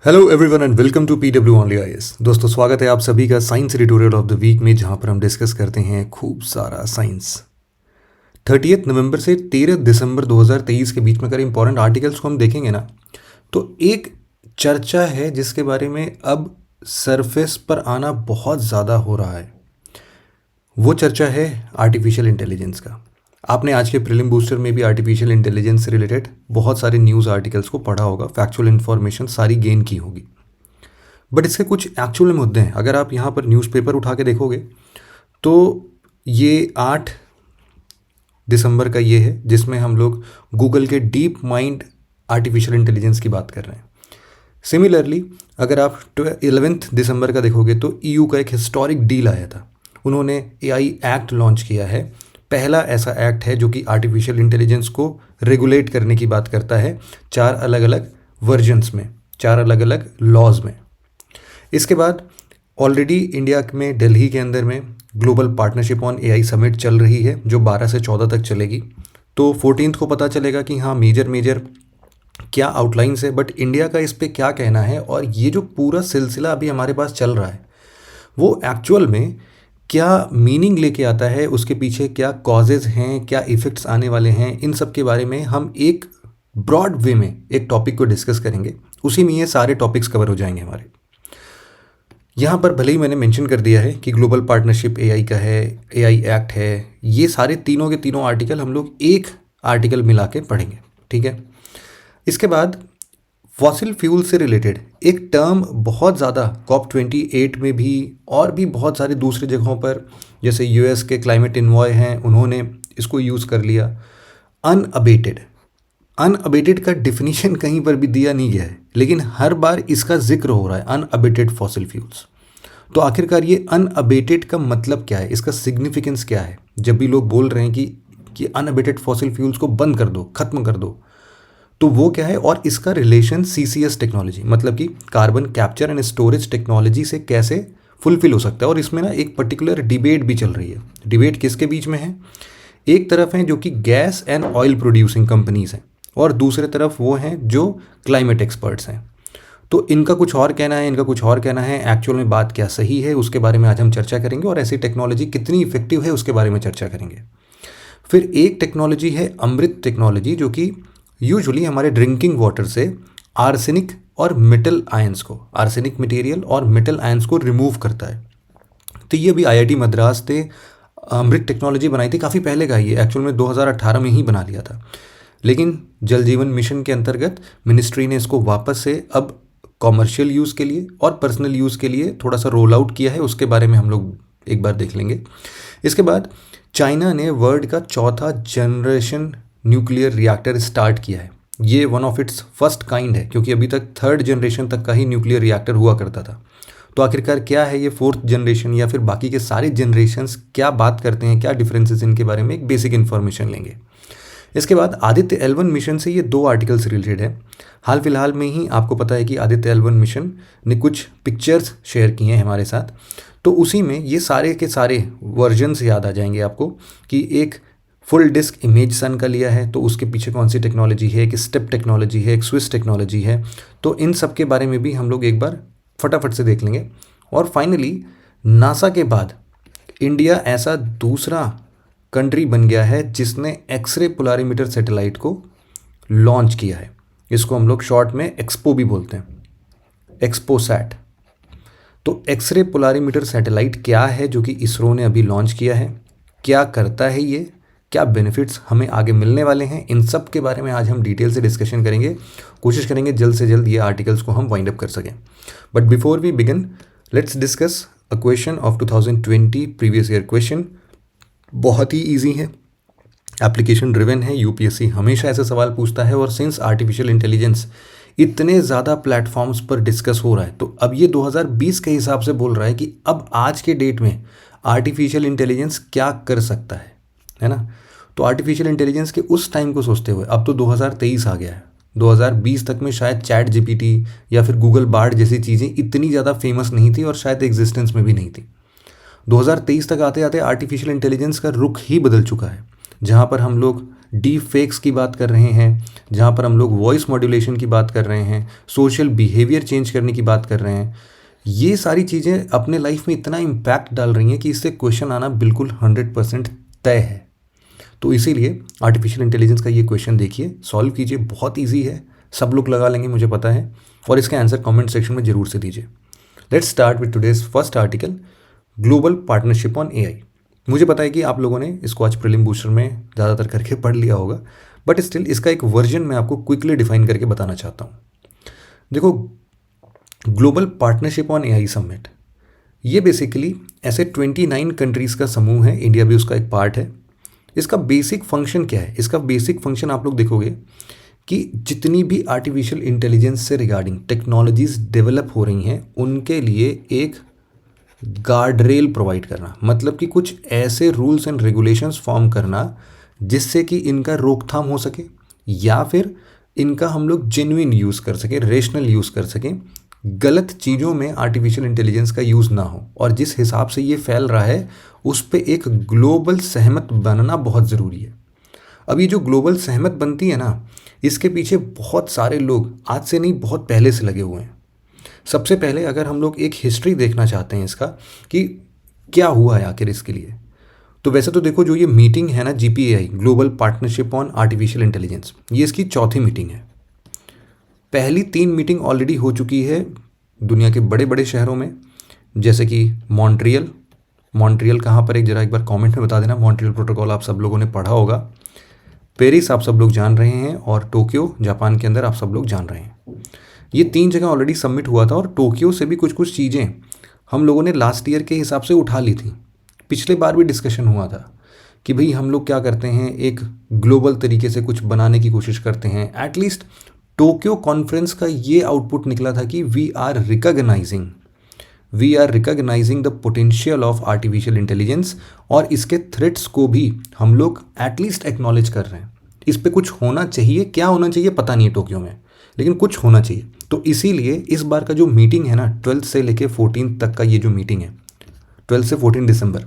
Hello everyone and welcome to PW only IAS. दोस्तों, स्वागत है आप सभी का science editorial of the week में, जहां पर हम डिस्कस करते हैं खूब सारा साइंस। 30 नवंबर से 13 दिसंबर 2023 के बीच में अगर इंपॉर्टेंट आर्टिकल्स को हम देखेंगे ना, तो एक चर्चा है जिसके बारे में अब सरफेस पर आना बहुत ज़्यादा हो रहा है। वो चर्चा है आर्टिफिशियल इंटेलिजेंस का। आपने आज के प्रीलिम बूस्टर में भी आर्टिफिशियल इंटेलिजेंस से रिलेटेड बहुत सारे न्यूज़ आर्टिकल्स को पढ़ा होगा, फैक्चुअल इन्फॉर्मेशन सारी गेन की होगी। बट इसके कुछ एक्चुअल मुद्दे हैं। अगर आप यहाँ पर न्यूज़पेपर उठा के देखोगे तो ये 8 दिसंबर का ये है, जिसमें हम लोग गूगल के डीप माइंड आर्टिफिशियल इंटेलिजेंस की बात कर रहे हैं। सिमिलरली अगर आप 11 दिसंबर का देखोगे तो ईयू का एक हिस्टोरिक डील आया था। उन्होंने एआई एक्ट लॉन्च किया है। पहला ऐसा एक्ट है जो कि आर्टिफिशियल इंटेलिजेंस को रेगुलेट करने की बात करता है, 4 अलग अलग वर्जन्स में, 4 अलग अलग लॉज में। इसके बाद ऑलरेडी इंडिया में दिल्ली के अंदर में global partnership on AI summit चल रही है, जो 12 से 14 तक चलेगी। तो 14 को पता चलेगा कि हाँ, मेजर क्या आउटलाइंस है, बट इंडिया का इस पे क्या कहना है, और ये जो पूरा सिलसिला अभी हमारे पास चल रहा है वो एक्चुअल में क्या मीनिंग लेके आता है, उसके पीछे क्या कॉजेज़ हैं, क्या इफ़ेक्ट्स आने वाले हैं, इन सब के बारे में हम एक ब्रॉड वे में एक टॉपिक को डिस्कस करेंगे। उसी में ये सारे टॉपिक्स कवर हो जाएंगे हमारे। यहाँ पर भले ही मैंने मेंशन कर दिया है कि ग्लोबल पार्टनरशिप एआई का है, एआई एक्ट है, ये सारे तीनों के तीनों आर्टिकल हम लोग एक आर्टिकल मिला के पढ़ेंगे, ठीक है। इसके बाद फॉसिल फ्यूल से रिलेटेड एक टर्म बहुत ज़्यादा COP28 में भी और भी बहुत सारे दूसरे जगहों पर, जैसे यूएस के क्लाइमेट इन्वॉय हैं, उन्होंने इसको यूज़ कर लिया। अनअबेटेड का डिफिनीशन कहीं पर भी दिया नहीं गया है, लेकिन हर बार इसका जिक्र हो रहा है, अनअबेटेड फॉसिल फ्यूल्स। तो आखिरकार ये अनअबेटेड का मतलब क्या है, इसका सिग्निफिकेंस क्या है? जब भी लोग बोल रहे हैं कि अनअबेटेड फॉसिल फ्यूल्स को बंद कर दो, ख़त्म कर दो, तो वो क्या है, और इसका रिलेशन CCS टेक्नोलॉजी, मतलब कि carbon capture and storage technology से कैसे फुलफिल हो सकता है। और इसमें ना एक पर्टिकुलर डिबेट भी चल रही है। डिबेट किसके बीच में है? एक तरफ हैं जो कि gas and oil producing companies हैं, और दूसरे तरफ वो हैं जो क्लाइमेट एक्सपर्ट्स हैं। तो इनका कुछ और कहना है, इनका कुछ और कहना है। एक्चुअल में बात क्या सही है, उसके बारे में आज हम चर्चा करेंगे, और ऐसी टेक्नोलॉजी कितनी इफेक्टिव है उसके बारे में चर्चा करेंगे। फिर एक टेक्नोलॉजी है अमृत टेक्नोलॉजी, जो कि यूजुअली हमारे ड्रिंकिंग वाटर से आर्सेनिक और मेटल आयंस को, आर्सेनिक मटेरियल और मेटल आयंस को रिमूव करता है। तो ये भी IIT मद्रास ने अमृत टेक्नोलॉजी बनाई थी, काफ़ी पहले का ये, एक्चुअल में 2018 में ही बना लिया था। लेकिन जल जीवन मिशन के अंतर्गत मिनिस्ट्री ने इसको वापस से अब कॉमर्शियल यूज़ के लिए और पर्सनल यूज़ के लिए थोड़ा सा रोल आउट किया है। उसके बारे में हम लोग एक बार देख लेंगे। इसके बाद चाइना ने वर्ल्ड का 4था जनरेशन न्यूक्लियर रिएक्टर स्टार्ट किया है। ये one of its first kind है, क्योंकि अभी तक 3rd जनरेशन तक का ही न्यूक्लियर रिएक्टर हुआ करता था। तो आखिरकार क्या है ये 4th जनरेशन, या फिर बाकी के सारे जनरेशन्स क्या बात करते हैं, क्या डिफरेंसेस, इनके बारे में एक बेसिक इन्फॉर्मेशन लेंगे। इसके बाद आदित्य L1 मिशन से ये 2 आर्टिकल्स रिलेटेड है। हाल फिलहाल में ही आपको पता है कि आदित्य L1 मिशन ने कुछ पिक्चर्स शेयर किए हैं हमारे साथ। तो उसी में ये सारे के सारे वर्जन्स याद आ जाएंगे आपको, कि एक फुल डिस्क इमेज सन का लिया है, तो उसके पीछे कौन सी टेक्नोलॉजी है, एक स्टेप टेक्नोलॉजी है, एक स्विस टेक्नोलॉजी है। तो इन सब के बारे में भी हम लोग एक बार फटाफट से देख लेंगे। और फाइनली नासा के बाद इंडिया ऐसा दूसरा कंट्री बन गया है जिसने एक्सरे पोलारीमीटर सैटेलाइट को लॉन्च किया है। इसको हम लोग शॉर्ट में एक्सपो भी बोलते हैं, एक्सपोसैट। तो एक्सरे पोलारीमीटर सैटेलाइट क्या है जो कि इसरो ने अभी लॉन्च किया है, क्या करता है ये, क्या बेनिफिट्स हमें आगे मिलने वाले हैं, इन सब के बारे में आज हम डिटेल से डिस्कशन करेंगे। कोशिश करेंगे जल्द से जल्द ये आर्टिकल्स को हम वाइंड अप कर सकें। But before we begin, let's discuss a question of 2020 previous year question. बहुत ही ईजी है, एप्लीकेशन ड्रिवन है, यूपीएससी हमेशा ऐसे सवाल पूछता है। और सिंस आर्टिफिशियल इंटेलिजेंस इतने ज़्यादा प्लेटफॉर्म्स पर डिस्कस हो रहा है, तो अब ये 2020 के हिसाब से बोल रहा है कि अब आज के डेट में आर्टिफिशियल इंटेलिजेंस क्या कर सकता है ना। तो आर्टिफिशियल इंटेलिजेंस के उस टाइम को सोचते हुए, अब तो 2023 आ गया है, 2020 तक में शायद चैट जीपीटी या फिर गूगल बार्ड जैसी चीज़ें इतनी ज़्यादा फेमस नहीं थी, और शायद एग्जिस्टेंस में भी नहीं थी। 2023 तक आते आते आर्टिफिशियल इंटेलिजेंस का रुख ही बदल चुका है, जहाँ पर हम लोग डीप फेक्स की बात कर रहे हैं, जहाँ पर हम लोग वॉइस मॉड्यूलेशन की बात कर रहे हैं, सोशल बिहेवियर चेंज करने की बात कर रहे हैं। ये सारी चीज़ें अपने लाइफ में इतना इम्पैक्ट डाल रही हैं कि इससे क्वेश्चन आना बिल्कुल 100% तय है। तो इसीलिए आर्टिफिशियल इंटेलिजेंस का ये क्वेश्चन देखिए, सॉल्व कीजिए, बहुत ईजी है, सब लोग लगा लेंगे मुझे पता है, और इसका आंसर कमेंट सेक्शन में ज़रूर से दीजिए। Let's start with today's first article, global partnership on AI. मुझे पता है कि आप लोगों ने इसको आज प्रीलिम बूस्टर में ज़्यादातर करके पढ़ लिया होगा, बट स्टिल इसका एक वर्जन मैं आपको क्विकली डिफाइन करके बताना चाहता हूँ। देखो, global partnership on AI summit, ये बेसिकली ऐसे 29 कंट्रीज़ का समूह है, इंडिया भी उसका एक पार्ट है। इसका बेसिक फंक्शन क्या है? इसका बेसिक फंक्शन आप लोग देखोगे कि जितनी भी आर्टिफिशियल इंटेलिजेंस से रिगार्डिंग टेक्नोलॉजीज़ डेवलप हो रही हैं, उनके लिए एक गार्ड रेल प्रोवाइड करना, मतलब कि कुछ ऐसे रूल्स एंड रेगुलेशंस फॉर्म करना जिससे कि इनका रोकथाम हो सके, या फिर इनका हम लोग जेन्युइन यूज़ कर सकें, रेशनल यूज़ कर सकें, गलत चीज़ों में आर्टिफिशियल इंटेलिजेंस का यूज़ ना हो। और जिस हिसाब से ये फैल रहा है उस पे एक ग्लोबल सहमत बनना बहुत ज़रूरी है। अब ये जो ग्लोबल सहमत बनती है ना, इसके पीछे बहुत सारे लोग आज से नहीं, बहुत पहले से लगे हुए हैं। सबसे पहले अगर हम लोग एक हिस्ट्री देखना चाहते हैं इसका कि क्या हुआ है आखिर इसके लिए, तो वैसे तो देखो, जो ये मीटिंग है ना, GPAI, global partnership on artificial intelligence, ये इसकी चौथी मीटिंग है। पहली 3 मीटिंग ऑलरेडी हो चुकी है दुनिया के बड़े बड़े शहरों में, जैसे कि मॉन्ट्रियल कहाँ पर, एक बार कमेंट में बता देना। मॉन्ट्रियल प्रोटोकॉल आप सब लोगों ने पढ़ा होगा। पेरिस आप सब लोग जान रहे हैं, और टोक्यो जापान के अंदर आप सब लोग जान रहे हैं। ये 3 जगह ऑलरेडी सबमिट हुआ था, और टोक्यो से भी कुछ चीज़ें हम लोगों ने लास्ट ईयर के हिसाब से उठा ली थी। पिछले बार भी डिस्कशन हुआ था कि भाई हम लोग क्या करते हैं, एक ग्लोबल तरीके से कुछ बनाने की कोशिश करते हैं। एटलीस्ट टोक्यो कॉन्फ्रेंस का ये आउटपुट निकला था कि we are recognising the potential of artificial intelligence, और इसके थ्रेट्स को भी हम लोग एटलीस्ट एक्नॉलेज कर रहे हैं। इस पे कुछ होना चाहिए, क्या होना चाहिए पता नहीं है टोक्यो में, लेकिन कुछ होना चाहिए। तो इसीलिए इस बार का जो मीटिंग है ना, 12 से लेके 14 तक का ये जो मीटिंग है, 12 से 14 दिसंबर,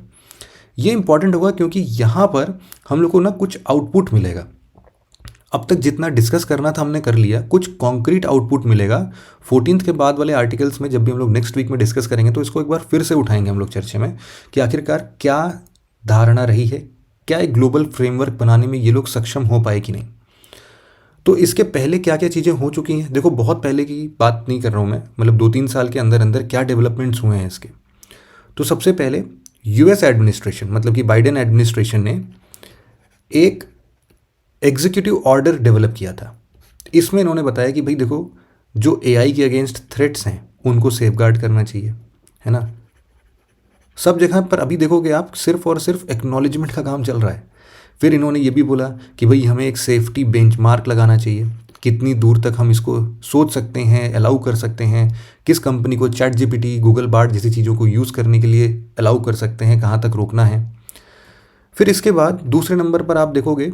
ये इंपॉर्टेंट होगा, क्योंकि यहाँ पर हम लोग को ना कुछ आउटपुट मिलेगा। अब तक जितना डिस्कस करना था हमने कर लिया, कुछ कॉन्क्रीट आउटपुट मिलेगा 14 के बाद वाले आर्टिकल्स में। जब भी हम लोग नेक्स्ट वीक में डिस्कस करेंगे तो इसको एक बार फिर से उठाएंगे हम लोग चर्चे में कि आखिरकार क्या धारणा रही है, क्या एक ग्लोबल फ्रेमवर्क बनाने में ये लोग सक्षम हो पाए कि नहीं। तो इसके पहले क्या क्या चीज़ें हो चुकी हैं, देखो बहुत पहले की बात नहीं कर रहा हूँ मैं, मतलब 2-3 साल के अंदर अंदर क्या डेवलपमेंट्स हुए हैं इसके। तो सबसे पहले US एडमिनिस्ट्रेशन, मतलब कि बाइडेन एडमिनिस्ट्रेशन ने एक एग्जीक्यूटिव ऑर्डर डेवलप किया था। इसमें इन्होंने बताया कि भाई देखो, जो AI के अगेंस्ट थ्रेट्स हैं उनको सेफगार्ड करना चाहिए, है ना। सब जगह पर अभी देखोगे आप सिर्फ और सिर्फ एक्नॉलेजमेंट का काम चल रहा है। फिर इन्होंने ये भी बोला कि भाई हमें एक सेफ्टी बेंचमार्क लगाना चाहिए, कितनी दूर तक हम इसको सोच सकते हैं, अलाउ कर सकते हैं, किस कंपनी को ChatGPT, गूगल बार्ड जैसी चीज़ों को यूज़ करने के लिए अलाउ कर सकते हैं, कहाँ तक रोकना है। फिर इसके बाद दूसरे नंबर पर आप देखोगे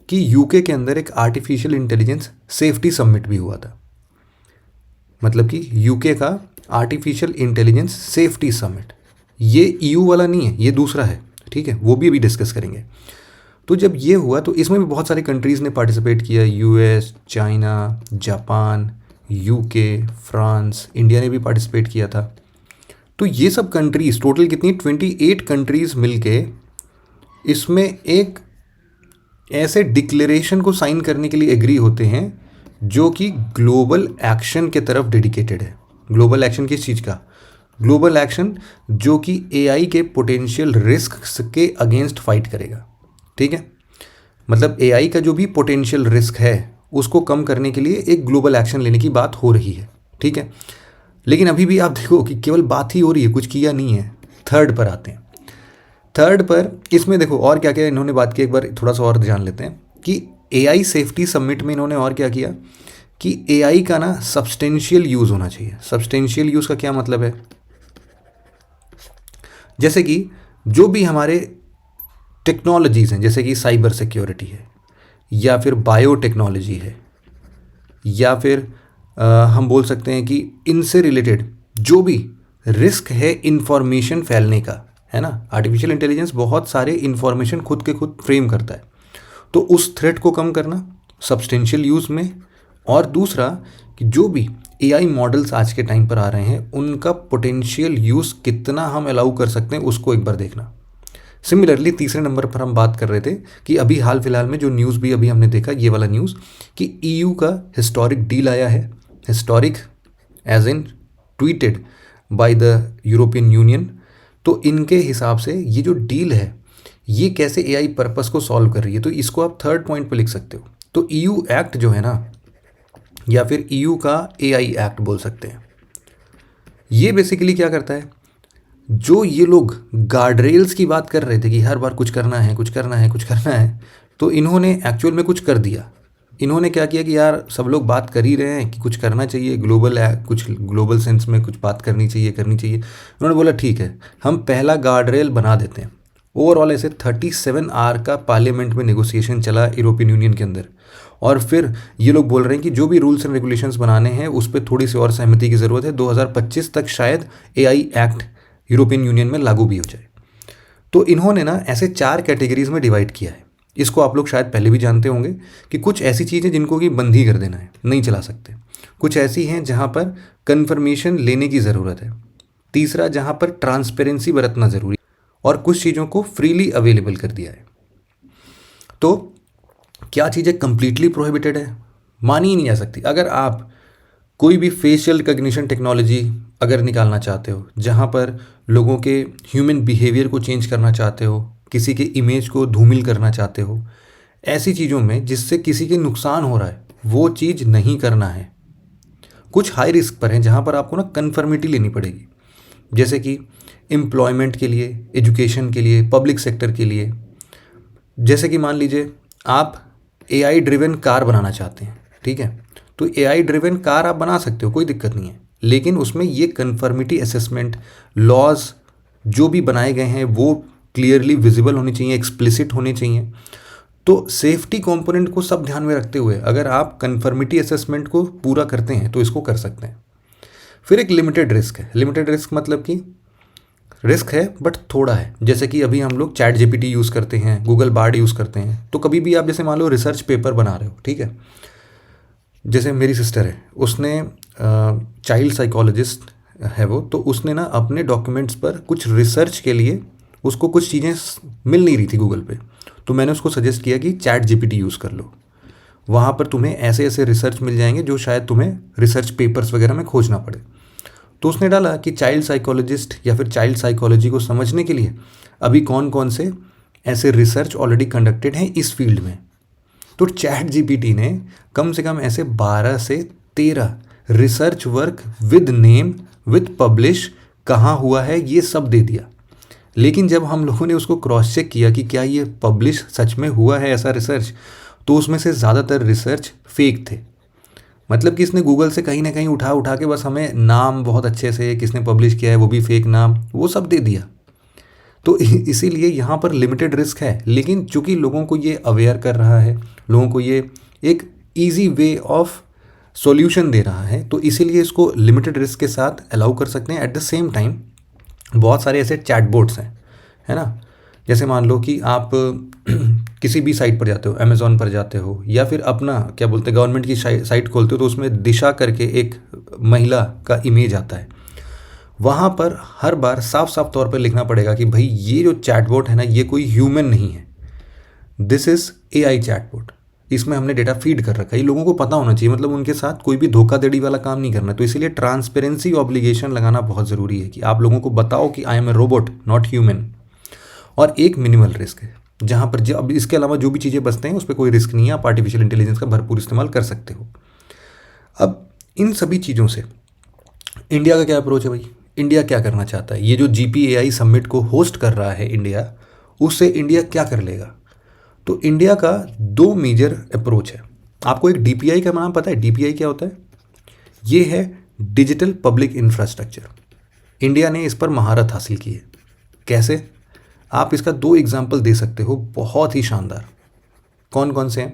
कि UK के अंदर एक आर्टिफिशियल इंटेलिजेंस सेफ्टी समिट भी हुआ था, मतलब कि UK का आर्टिफिशियल इंटेलिजेंस सेफ्टी समिट। ये EU वाला नहीं है, ये दूसरा है, ठीक है, वो भी अभी डिस्कस करेंगे। तो जब ये हुआ तो इसमें भी बहुत सारी कंट्रीज़ ने पार्टिसिपेट किया, US, China, Japan, UK, France, India ने भी पार्टिसिपेट किया था। तो ये सब कंट्रीज़ टोटल कितनी, 28 कंट्रीज़ मिलके इसमें एक ऐसे डिक्लेरेशन को साइन करने के लिए एग्री होते हैं जो कि ग्लोबल एक्शन के तरफ डेडिकेटेड है। ग्लोबल एक्शन किस चीज़ का? ग्लोबल एक्शन जो कि AI के पोटेंशियल रिस्क के अगेंस्ट फाइट करेगा, ठीक है। मतलब AI का जो भी पोटेंशियल रिस्क है उसको कम करने के लिए एक ग्लोबल एक्शन लेने की बात हो रही है, ठीक है। लेकिन अभी भी आप देखो कि केवल बात ही हो रही है, कुछ किया नहीं है। थर्ड पर आते हैं। थर्ड पर इसमें देखो और क्या क्या इन्होंने बात की, एक बार थोड़ा सा और जान लेते हैं कि AI सेफ्टी समिट में इन्होंने और क्या किया कि AI का ना सब्सटेंशियल यूज़ होना चाहिए। सब्सटेंशियल यूज़ का क्या मतलब है? जैसे कि जो भी हमारे टेक्नोलॉजीज़ हैं, जैसे कि साइबर सिक्योरिटी है, या फिर बायोटेक्नोलॉजी है, या फिर हम बोल सकते हैं कि इनसे रिलेटेड जो भी रिस्क है इंफॉर्मेशन फैलने का, है ना। आर्टिफिशियल इंटेलिजेंस बहुत सारे इंफॉर्मेशन खुद के खुद फ्रेम करता है। तो उस थ्रेट को कम करना सब्सटेंशियल यूज़ में, और दूसरा कि जो भी एआई मॉडल्स आज के टाइम पर आ रहे हैं उनका पोटेंशियल यूज़ कितना हम अलाउ कर सकते हैं उसको एक बार देखना। सिमिलरली तीसरे नंबर पर हम बात कर रहे थे कि अभी हाल फिलहाल में जो न्यूज़ भी अभी हमने देखा, ये वाला न्यूज़ कि ईयू का हिस्टोरिक डील आया है। Historic as in tweeted by the European Union. तो इनके हिसाब से ये जो डील है ये कैसे एआई पर्पस को सॉल्व कर रही है, तो इसको आप थर्ड पॉइंट पे लिख सकते हो। तो ईयू एक्ट जो है ना, या फिर ईयू का एआई एक्ट बोल सकते हैं, ये बेसिकली क्या करता है, जो ये लोग गार्डरेल्स की बात कर रहे थे कि हर बार कुछ करना है कुछ करना है कुछ करना है, तो इन्होंने एक्चुअल में कुछ कर दिया। इन्होंने क्या किया कि यार सब लोग बात कर ही रहे हैं कि कुछ करना चाहिए, कुछ ग्लोबल सेंस में कुछ बात करनी चाहिए। उन्होंने बोला ठीक है, हम पहला गार्डरेल बना देते हैं। ओवरऑल ऐसे 37 आवर का पार्लियामेंट में नेगोशिएशन चला यूरोपियन यूनियन के अंदर, और फिर ये लोग बोल रहे हैं कि जो भी रूल्स एंड रेगुलेशंस बनाने हैं उस पर थोड़ी सी और सहमति की ज़रूरत है। 2025 तक शायद एआई एक्ट यूरोपियन यूनियन में लागू भी हो जाए। तो इन्होंने ना ऐसे 4 कैटेगरीज में डिवाइड किया है। इसको आप लोग शायद पहले भी जानते होंगे कि कुछ ऐसी चीज़ें जिनको कि बंद ही कर देना है, नहीं चला सकते। कुछ ऐसी हैं जहाँ पर कन्फर्मेशन लेने की ज़रूरत है। तीसरा, जहाँ पर ट्रांसपेरेंसी बरतना ज़रूरी, और कुछ चीज़ों को फ्रीली अवेलेबल कर दिया है। तो क्या चीज़ें कंप्लीटली प्रोहिबिटेड है, मानी ही नहीं जा सकती। अगर आप कोई भी फेशियल रिकग्निशन टेक्नोलॉजी अगर निकालना चाहते हो, जहाँ पर लोगों के ह्यूमन बिहेवियर को चेंज करना चाहते हो, किसी के इमेज को धूमिल करना चाहते हो, ऐसी चीज़ों में जिससे किसी के नुकसान हो रहा है वो चीज़ नहीं करना है। कुछ हाई रिस्क पर हैं जहाँ पर आपको ना कन्फर्मिटी लेनी पड़ेगी, जैसे कि एम्प्लॉयमेंट के लिए, एजुकेशन के लिए, पब्लिक सेक्टर के लिए। जैसे कि मान लीजिए आप एआई ड्रिवन कार बनाना चाहते हैं, ठीक है, तो एआई ड्रिवन कार आप बना सकते हो, कोई दिक्कत नहीं है, लेकिन उसमें ये कन्फर्मिटी असेसमेंट लॉज जो भी बनाए गए हैं वो क्लियरली विजिबल होने चाहिए, एक्सप्लिसिट होने चाहिए। तो सेफ्टी कंपोनेंट को सब ध्यान में रखते हुए अगर आप कन्फर्मिटी असेसमेंट को पूरा करते हैं तो इसको कर सकते हैं। फिर एक लिमिटेड रिस्क है। लिमिटेड रिस्क मतलब कि रिस्क है बट थोड़ा है। जैसे कि अभी हम लोग चैट जीपीटी यूज़ करते हैं, गूगल बार्ड यूज़ करते हैं, तो कभी भी आप जैसे मान लो रिसर्च पेपर बना रहे हो, ठीक है, जैसे मेरी सिस्टर है, उसने चाइल्ड साइकोलॉजिस्ट है वो, तो उसने ना अपने डॉक्यूमेंट्स पर कुछ रिसर्च के लिए उसको कुछ चीज़ें मिल नहीं रही थी गूगल पे, तो मैंने उसको सजेस्ट किया कि चैट जीपीटी यूज़ कर लो, वहाँ पर तुम्हें ऐसे ऐसे रिसर्च मिल जाएंगे जो शायद तुम्हें रिसर्च पेपर्स वगैरह में खोजना पड़े। तो उसने डाला कि चाइल्ड साइकोलॉजिस्ट या फिर चाइल्ड साइकोलॉजी को समझने के लिए अभी कौन कौन से ऐसे रिसर्च ऑलरेडी कंडक्टेड हैं इस फील्ड में। तो चैट जीपीटी ने कम से कम ऐसे 12 से 13 research work with name with publish कहाँ हुआ है ये सब दे दिया। लेकिन जब हम लोगों ने उसको क्रॉस चेक किया कि क्या ये पब्लिश सच में हुआ है ऐसा रिसर्च, तो उसमें से ज़्यादातर रिसर्च फेक थे। मतलब कि इसने गूगल से कहीं ना कहीं उठा उठा के बस हमें नाम बहुत अच्छे से किसने पब्लिश किया है वो भी फेक नाम, वो सब दे दिया। तो इसीलिए यहाँ पर लिमिटेड रिस्क है, लेकिन चूंकि लोगों को ये अवेयर कर रहा है, लोगों को ये एक ईजी वे ऑफ सॉल्यूशन दे रहा है, तो इसीलिए इसको लिमिटेड रिस्क के साथ अलाउ कर सकते हैं। एट द सेम टाइम बहुत सारे ऐसे चैटबोट्स हैं, है ना, जैसे मान लो कि आप किसी भी साइट पर जाते हो, अमेज़ॉन पर जाते हो, या फिर अपना क्या बोलते हैं गवर्नमेंट की साइट खोलते हो, तो उसमें दिशा करके एक महिला का इमेज आता है। वहाँ पर हर बार साफ साफ तौर पर लिखना पड़ेगा कि भाई ये जो चैटबॉट है ना ये कोई ह्यूमन नहीं है, दिस इज़ एआई चैटबॉट, इसमें हमने डेटा फीड कर रखा है। ये लोगों को पता होना चाहिए, मतलब उनके साथ कोई भी धोखाधड़ी वाला काम नहीं करना। तो इसीलिए ट्रांसपेरेंसी ऑब्लिगेशन लगाना बहुत ज़रूरी है कि आप लोगों को बताओ कि I am a robot not human. और एक मिनिमल रिस्क है जहाँ पर अब इसके अलावा जो भी चीज़ें बचते हैं उस पर कोई रिस्क नहीं है, आप आर्टिफिशियल इंटेलिजेंस का भरपूर इस्तेमाल कर सकते हो। अब इन सभी चीज़ों से इंडिया का क्या अप्रोच है भाई, इंडिया क्या करना चाहता है? ये जो GPAI समिट को होस्ट कर रहा है इंडिया, उससे इंडिया क्या कर लेगा? तो इंडिया का 2 मेजर अप्रोच है। आपको एक DPI का नाम पता है? DPI क्या होता है? ये है डिजिटल पब्लिक इंफ्रास्ट्रक्चर। इंडिया ने इस पर महारत हासिल की है। कैसे? आप इसका 2 एग्जाम्पल दे सकते हो, बहुत ही शानदार। कौन कौन से हैं?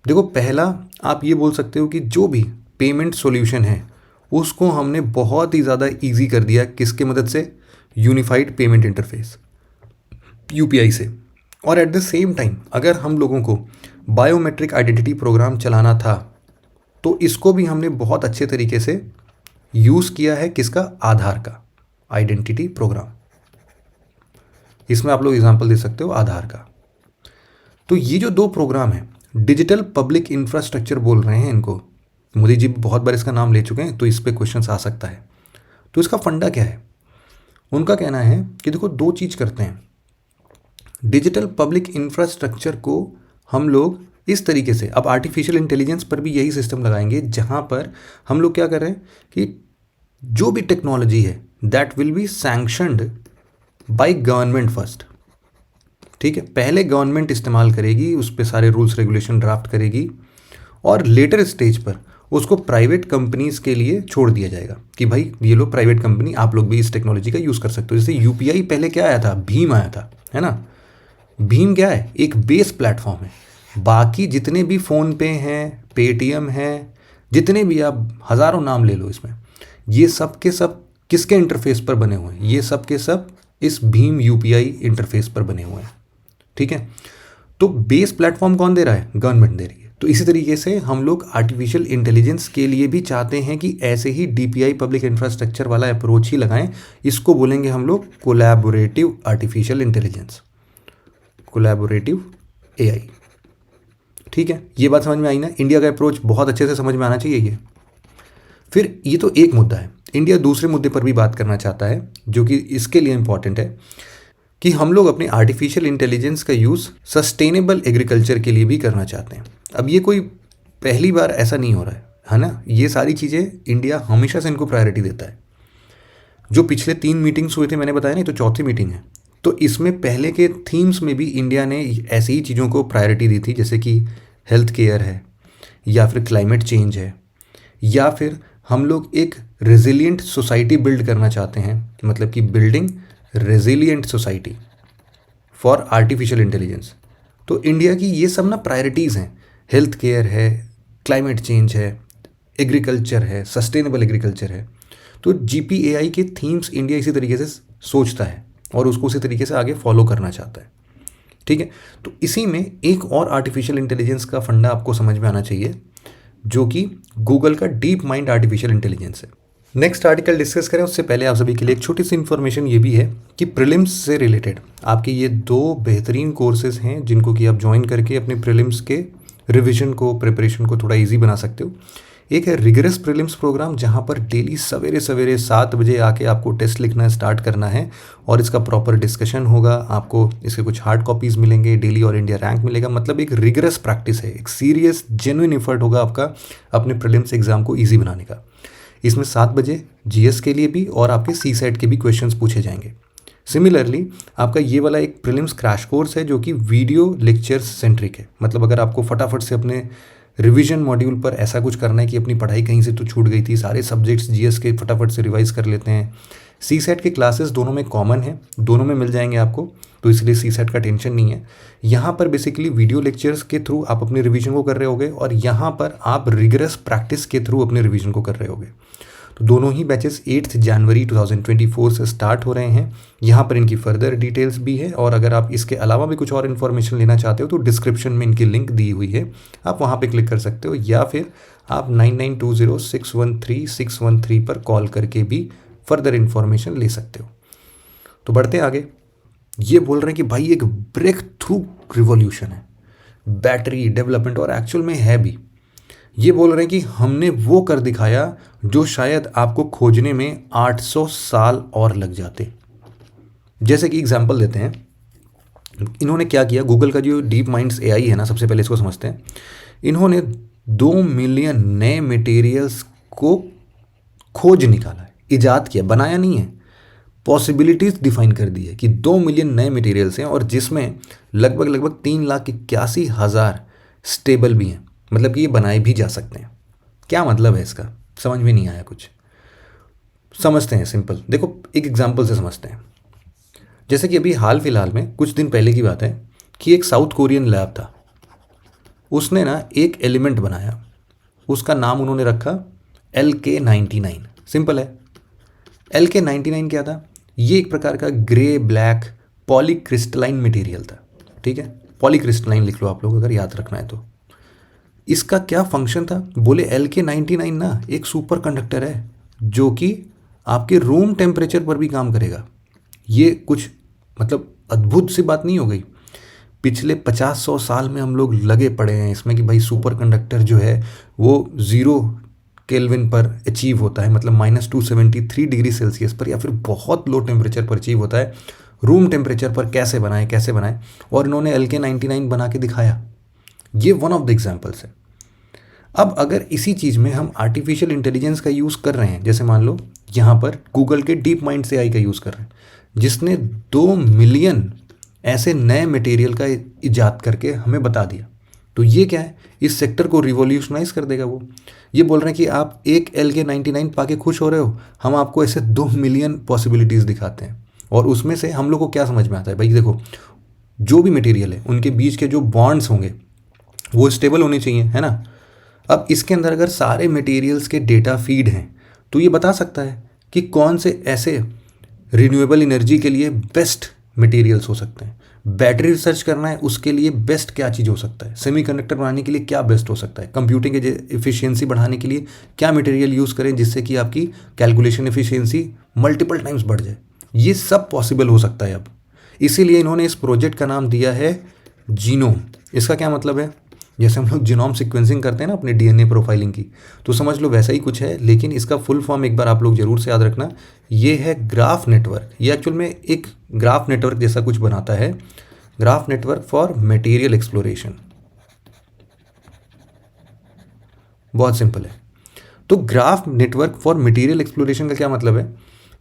देखो, पहला आप ये बोल सकते हो कि जो भी पेमेंट सॉल्यूशन है उसको हमने बहुत ही ज़्यादा इजी कर दिया। किसके मदद से? यूनिफाइड पेमेंट इंटरफेस, UPI से। और एट द सेम टाइम अगर हम लोगों को बायोमेट्रिक आइडेंटिटी प्रोग्राम चलाना था तो इसको भी हमने बहुत अच्छे तरीके से यूज़ किया है। किसका? आधार का आइडेंटिटी प्रोग्राम। इसमें आप लोग एग्जांपल दे सकते हो आधार का। तो ये जो दो प्रोग्राम है, डिजिटल पब्लिक इंफ्रास्ट्रक्चर बोल रहे हैं इनको, मोदी जी बहुत बार इसका नाम ले चुके हैं, तो इस पे क्वेश्चन आ सकता है। तो इसका फंडा क्या है? उनका कहना है कि देखो दो चीज़ करते हैं। डिजिटल पब्लिक इंफ्रास्ट्रक्चर को हम लोग इस तरीके से, अब आर्टिफिशियल इंटेलिजेंस पर भी यही सिस्टम लगाएंगे, जहाँ पर हम लोग क्या कर रहे हैं कि जो भी टेक्नोलॉजी है that will be sanctioned by government first. ठीक है, पहले गवर्नमेंट इस्तेमाल करेगी, उस पर सारे रूल्स रेगुलेशन ड्राफ्ट करेगी और लेटर स्टेज पर उसको प्राइवेट कंपनीज के लिए छोड़ दिया जाएगा कि भाई ये लो प्राइवेट कंपनी, आप लोग भी इस टेक्नोलॉजी का यूज़ कर सकते हो। जैसे यूपीआई पहले क्या आया था? भीम आया था, है ना। भीम क्या है? एक बेस प्लेटफॉर्म है। बाकी जितने भी फ़ोन पे हैं, पेटीएम है, जितने भी आप हज़ारों नाम ले लो इसमें, ये सब के सब किसके इंटरफेस पर बने हुए हैं? ये सब के सब इस भीम यूपीआई इंटरफेस पर बने हुए हैं। ठीक है, तो बेस प्लेटफॉर्म कौन दे रहा है? गवर्नमेंट दे रही है। तो इसी तरीके से हम लोग आर्टिफिशियल इंटेलिजेंस के लिए भी चाहते हैं कि ऐसे ही डीपीआई पब्लिक इंफ्रास्ट्रक्चर वाला अप्रोच ही लगाएं। इसको बोलेंगे हम लोग collaborative artificial intelligence, collaborative AI. ठीक है, ये बात समझ में आई ना? इंडिया का अप्रोच बहुत अच्छे से समझ में आना चाहिए ये। फिर ये तो एक मुद्दा है। इंडिया दूसरे मुद्दे पर भी बात करना चाहता है जो कि इसके लिए इंपॉर्टेंट है कि हम लोग अपने आर्टिफिशियल इंटेलिजेंस का यूज़ सस्टेनेबल एग्रीकल्चर के लिए भी करना चाहते हैं। अब ये कोई पहली बार ऐसा नहीं हो रहा है ना। ये सारी चीज़ें इंडिया हमेशा से इनको प्रायोरिटी देता है। जो पिछले 3 मीटिंग्स हुए थे मैंने बताया नहीं, तो चौथी मीटिंग है। तो इसमें पहले के थीम्स में भी इंडिया ने ऐसी ही चीज़ों को प्रायोरिटी दी थी, जैसे कि हेल्थ केयर है, या फिर क्लाइमेट चेंज है, या फिर हम लोग एक रेजिलिएंट सोसाइटी बिल्ड करना चाहते हैं, मतलब कि building resilient society for artificial intelligence. तो इंडिया की ये सब ना प्रायोरिटीज़ हैं। हेल्थ केयर है, क्लाइमेट चेंज है, एग्रीकल्चर है, सस्टेनेबल एग्रीकल्चर है। तो जीपीएआई के थीम्स इंडिया इसी तरीके से सोचता है और उसको उसी तरीके से आगे फॉलो करना चाहता है। ठीक है, तो इसी में एक और आर्टिफिशियल इंटेलिजेंस का फंडा आपको समझ में आना चाहिए, जो कि गूगल का डीप माइंड आर्टिफिशियल इंटेलिजेंस है। नेक्स्ट आर्टिकल डिस्कस करें उससे पहले आप सभी के लिए एक छोटी सी इन्फॉर्मेशन ये भी है कि प्रीलिम्स से रिलेटेड आपके ये 2 बेहतरीन कोर्सेज हैं जिनको कि आप ज्वाइन करके अपने प्रीलिम्स के रिवीजन को, प्रिपरेशन को थोड़ा इजी बना सकते हो। एक है रिगरस प्रीलिम्स प्रोग्राम, जहाँ पर डेली सवेरे सवेरे 7 बजे आके आपको टेस्ट लिखना स्टार्ट करना है और इसका प्रॉपर डिस्कशन होगा। आपको इसके कुछ हार्ड कॉपीज़ मिलेंगे, डेली और इंडिया रैंक मिलेगा। मतलब एक रिगरस प्रैक्टिस है, एक सीरियस जेन्युइन एफर्ट होगा आपका अपने प्रीलिम्स एग्जाम को ईजी बनाने का। इसमें 7 बजे जीएस के लिए भी और आपके सीसेट के भी क्वेश्चंस पूछे जाएंगे। सिमिलरली आपका ये वाला एक प्रीलिम्स क्रैश कोर्स है जो कि वीडियो लेक्चर्स सेंट्रिक है। मतलब अगर आपको फटाफट से अपने रिवीजन मॉड्यूल पर ऐसा कुछ करना है कि अपनी पढ़ाई कहीं से तो छूट गई थी, सारे सब्जेक्ट्स जीएस के फटाफट से रिवाइज कर लेते हैं। सीसेट के क्लासेस दोनों में कॉमन है, दोनों में मिल जाएंगे आपको, तो इसलिए सीसेट का टेंशन नहीं है। यहाँ पर बेसिकली वीडियो लेक्चर्स के थ्रू आप अपने रिवीजन को कर रहे होगे और यहाँ पर आप रिगरस प्रैक्टिस के थ्रू अपने रिवीजन को कर रहे होगे। तो दोनों ही बैचेस 8 जनवरी 2024 से स्टार्ट हो रहे हैं। यहाँ पर इनकी फर्दर डिटेल्स भी है और अगर आप इसके अलावा भी कुछ और इन्फॉर्मेशन लेना चाहते हो तो डिस्क्रिप्शन में इनकी लिंक दी हुई है, आप वहाँ पे क्लिक कर सकते हो, या फिर आप 9920613613 पर कॉल करके भी फर्दर इन्फॉर्मेशन ले सकते हो। तो बढ़ते हैं आगे। ये बोल रहे हैं कि भाई एक ब्रेक थ्रू रिवॉल्यूशन है बैटरी डेवलपमेंट, और एक्चुअल में है भी। ये बोल रहे हैं कि हमने वो कर दिखाया जो शायद आपको खोजने में 800 साल और लग जाते। जैसे कि एग्जांपल देते हैं, इन्होंने क्या किया, गूगल का जो डीप माइंड्स एआई है ना, सबसे पहले इसको समझते हैं। इन्होंने 2 मिलियन नए मटेरियल्स को खोज निकाला है, इजाद किया, बनाया नहीं है, पॉसिबिलिटीज़ डिफाइन कर दी है कि 2 मिलियन नए मटेरियल्स हैं और जिसमें लगभग 3,81,000 स्टेबल भी हैं। मतलब कि ये बनाए भी जा सकते हैं। क्या मतलब है इसका? समझ में नहीं आया कुछ। समझते हैं सिंपल, देखो एक एग्जांपल से समझते हैं। जैसे कि अभी हाल फिलहाल में कुछ दिन पहले की बात है कि एक साउथ कोरियन लैब था, उसने ना एक एलिमेंट बनाया, उसका नाम उन्होंने रखा LK99। सिंपल है। LK99 क्या था? ये एक प्रकार का ग्रे ब्लैक पॉलीक्रिस्टलाइन मटेरियल था। ठीक है, पॉलीक्रिस्टलाइन लिख लो आप लोग अगर याद रखना है तो। इसका क्या फंक्शन था, बोले LK99 ना एक सुपर कंडक्टर है जो कि आपके रूम टेम्परेचर पर भी काम करेगा। ये कुछ मतलब अद्भुत सी बात नहीं हो गई। पिछले 50-100 साल में हम लोग लगे पड़े हैं इसमें कि भाई सुपर कंडक्टर जो है वो 0 केल्विन पर अचीव होता है, मतलब -273 डिग्री सेल्सियस पर, या फिर बहुत लो टेम्परेचर पर अचीव होता है। रूम टेम्परेचर पर कैसे बनाए, और इन्होंने LK99 बना के दिखाया। ये वन ऑफ द एग्जाम्पल्स है। अब अगर इसी चीज़ में हम आर्टिफिशियल इंटेलिजेंस का यूज़ कर रहे हैं, जैसे मान लो यहाँ पर गूगल के डीप माइंड AI का यूज़ कर रहे हैं, जिसने 2 मिलियन ऐसे नए मटेरियल का इजाद करके हमें बता दिया, तो ये क्या है, इस सेक्टर को रिवॉल्यूशनाइज कर देगा वो। ये बोल रहे हैं कि आप एक LK99 पाके खुश हो रहे हो, हम आपको ऐसे 2 मिलियन पॉसिबिलिटीज़ दिखाते हैं। और उसमें से हम लोग को क्या समझ में आता है भाई, देखो जो भी मटेरियल है उनके बीच के जो बॉन्ड्स होंगे वो स्टेबल होने चाहिए, है ना। अब इसके अंदर अगर सारे मटेरियल्स के डेटा फीड हैं तो ये बता सकता है कि कौन से ऐसे रिन्यूएबल एनर्जी के लिए बेस्ट मटेरियल्स हो सकते हैं। बैटरी रिसर्च करना है उसके लिए बेस्ट क्या चीज़ हो सकता है, सेमीकंडक्टर बनाने के लिए क्या बेस्ट हो सकता है, कंप्यूटिंग के एफिशिएंसी बढ़ाने के लिए क्या मटेरियल यूज़ करें जिससे कि आपकी कैलकुलेशन एफिशिएंसी मल्टीपल टाइम्स बढ़ जाए। ये सब पॉसिबल हो सकता है अब। इसीलिए इन्होंने इस प्रोजेक्ट का नाम दिया है जीनोम। इसका क्या मतलब है, जैसे हम लोग जीनोम सीक्वेंसिंग करते हैं ना अपने DNA प्रोफाइलिंग की, तो समझ लो वैसा ही कुछ है, लेकिन इसका फुल फॉर्म एक बार आप लोग जरूर से याद रखना, ये है ग्राफ नेटवर्क। ये एक्चुअल में एक ग्राफ नेटवर्क जैसा कुछ बनाता है, graph network for material exploration. बहुत सिंपल है। तो graph network for material exploration का क्या मतलब है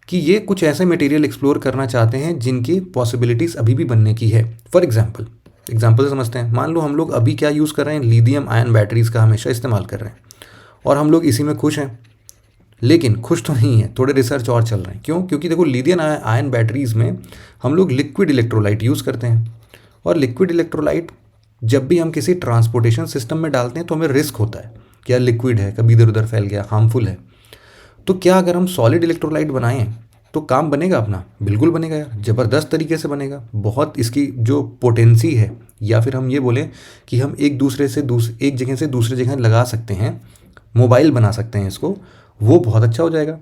कि ये कुछ ऐसे मटेरियल एक्सप्लोर करना चाहते हैं जिनकी पॉसिबिलिटीज़ अभी भी बनने की है। फॉर एग्जाम्पल से समझते हैं, मान लो हम लोग अभी क्या यूज़ कर रहे हैं, लिथियम आयन बैटरीज़ का हमेशा इस्तेमाल कर रहे हैं और हम लोग इसी में खुश हैं। लेकिन खुश तो नहीं है, थोड़े रिसर्च और चल रहे हैं। क्यों? क्योंकि देखो लिथियम आयन बैटरीज़ में हम लोग लिक्विड इलेक्ट्रोलाइट यूज़ करते हैं, और लिक्विड इलेक्ट्रोलाइट जब भी हम किसी ट्रांसपोर्टेशन सिस्टम में डालते हैं तो हमें रिस्क होता है, क्या लिक्विड है, कभी इधर उधर फैल गया, हार्मफुल है। तो क्या अगर हम सॉलिड इलेक्ट्रोलाइट बनाएं तो काम बनेगा अपना? बिल्कुल बनेगा यार, ज़बरदस्त तरीके से बनेगा। बहुत इसकी जो पोटेंसी है, या फिर हम ये बोलें कि हम एक जगह से दूसरे जगह लगा सकते हैं, मोबाइल बना सकते हैं इसको, वो बहुत अच्छा हो जाएगा।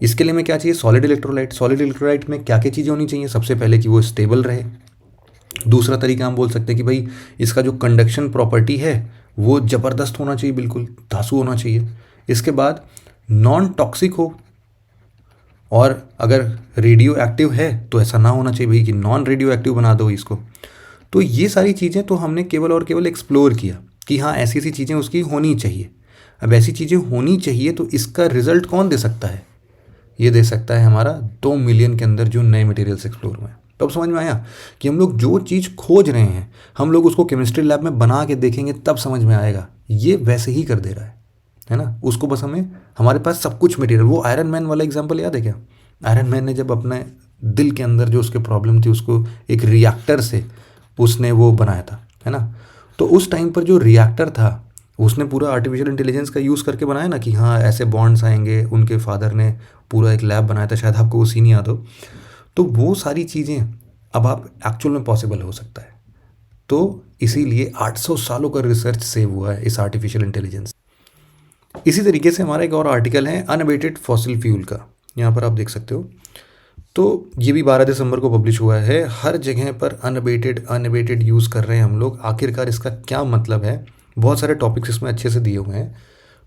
इसके लिए हमें क्या चाहिए, सॉलिड इलेक्ट्रोलाइट। सॉलिड इलेक्ट्रोलाइट में क्या क्या चीज़ें होनी चाहिए, सबसे पहले कि वो स्टेबल रहे। दूसरा तरीका हम बोल सकते हैं कि भाई इसका जो कंडक्शन प्रॉपर्टी है वो ज़बरदस्त होना चाहिए, बिल्कुल धांसू होना चाहिए। इसके बाद नॉन टॉक्सिक हो, और अगर रेडियो एक्टिव है तो ऐसा ना होना चाहिए भाई कि नॉन रेडियो एक्टिव बना दो इसको। तो ये सारी चीज़ें तो हमने केवल और केवल एक्सप्लोर किया कि हाँ ऐसी ऐसी चीज़ें उसकी होनी चाहिए। अब ऐसी चीज़ें होनी चाहिए तो इसका रिजल्ट कौन दे सकता है, ये दे सकता है हमारा 2 मिलियन के अंदर जो नए मटेरियल्स एक्सप्लोर हुए हैं। तो अब समझ में आया कि हम लोग जो चीज़ खोज रहे हैं हम लोग उसको केमिस्ट्री लैब में बना के देखेंगे तब समझ में आएगा। ये वैसे ही कर दे रहा है ना। उसको बस हमें, हमारे पास सब कुछ मटेरियल, वो आयरन मैन वाला एग्जांपल याद है क्या? आयरन मैन ने जब अपने दिल के अंदर जो उसके प्रॉब्लम थी उसको एक रिएक्टर से उसने वो बनाया था, है ना। तो उस टाइम पर जो रिएक्टर था उसने पूरा आर्टिफिशियल इंटेलिजेंस का यूज़ करके बनाया ना कि हाँ ऐसे बॉन्ड्स आएंगे। उनके फादर ने पूरा एक लैब बनाया था, शायद आपको वो सीन याद हो। तो वो सारी चीज़ें अब आप एक्चुअल में पॉसिबल हो सकता है। तो इसीलिए 800 सालों का रिसर्च सेव हुआ है इस आर्टिफिशियल इंटेलिजेंस। इसी तरीके से हमारा एक और आर्टिकल है अनअबेटेड फॉसिल फ्यूल का, यहाँ पर आप देख सकते हो। तो ये भी 12 दिसंबर को पब्लिश हुआ है। हर जगह पर अनअबेटेड यूज़ कर रहे हैं हम लोग। आखिरकार इसका क्या मतलब है, बहुत सारे टॉपिक्स इसमें अच्छे से दिए हुए हैं,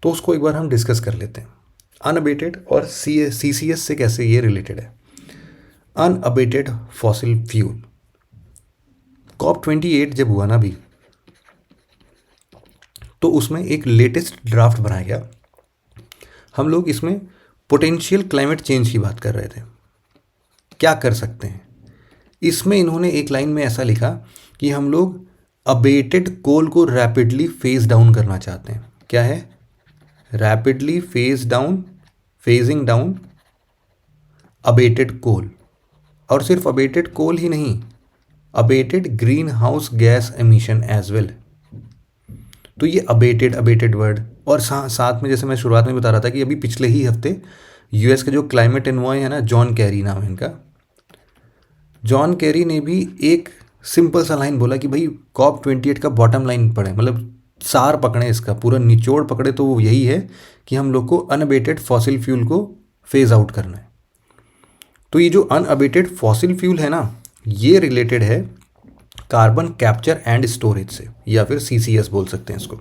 तो उसको एक बार हम डिस्कस कर लेते हैं। अनअबेटेड और CCS से कैसे ये रिलेटेड है। अनअबेटेड फॉसिल फ्यूल, COP28 जब हुआ ना अभी, तो उसमें एक लेटेस्ट ड्राफ्ट बनाया गया। हम लोग इसमें पोटेंशियल क्लाइमेट चेंज की बात कर रहे थे, क्या कर सकते हैं। इसमें इन्होंने एक लाइन में ऐसा लिखा कि हम लोग अबेटेड कोल को रैपिडली फेज डाउन करना चाहते हैं। क्या है? Rapidly phasing down abated coal. और सिर्फ अबेटेड कोल ही नहीं, abated greenhouse gas emission as well. तो ये अबेटेड वर्ड, और साथ में जैसे मैं शुरुआत में बता रहा था कि अभी पिछले ही हफ्ते US के जो क्लाइमेट एनवॉय है ना, जॉन कैरी नाम है इनका, जॉन कैरी ने भी एक सिंपल सा लाइन बोला कि भाई COP28 का बॉटम लाइन पढ़े, मतलब सार पकड़े, इसका पूरा निचोड़ पकड़े तो वो यही है कि हम लोग को अनअबेटेड फॉसिल फ्यूल को फेज आउट करना है। तो ये जो अनअबेटेड फॉसिल फ्यूल है ना, ये रिलेटेड है कार्बन कैप्चर एंड स्टोरेज से, या फिर CCS बोल सकते हैं इसको।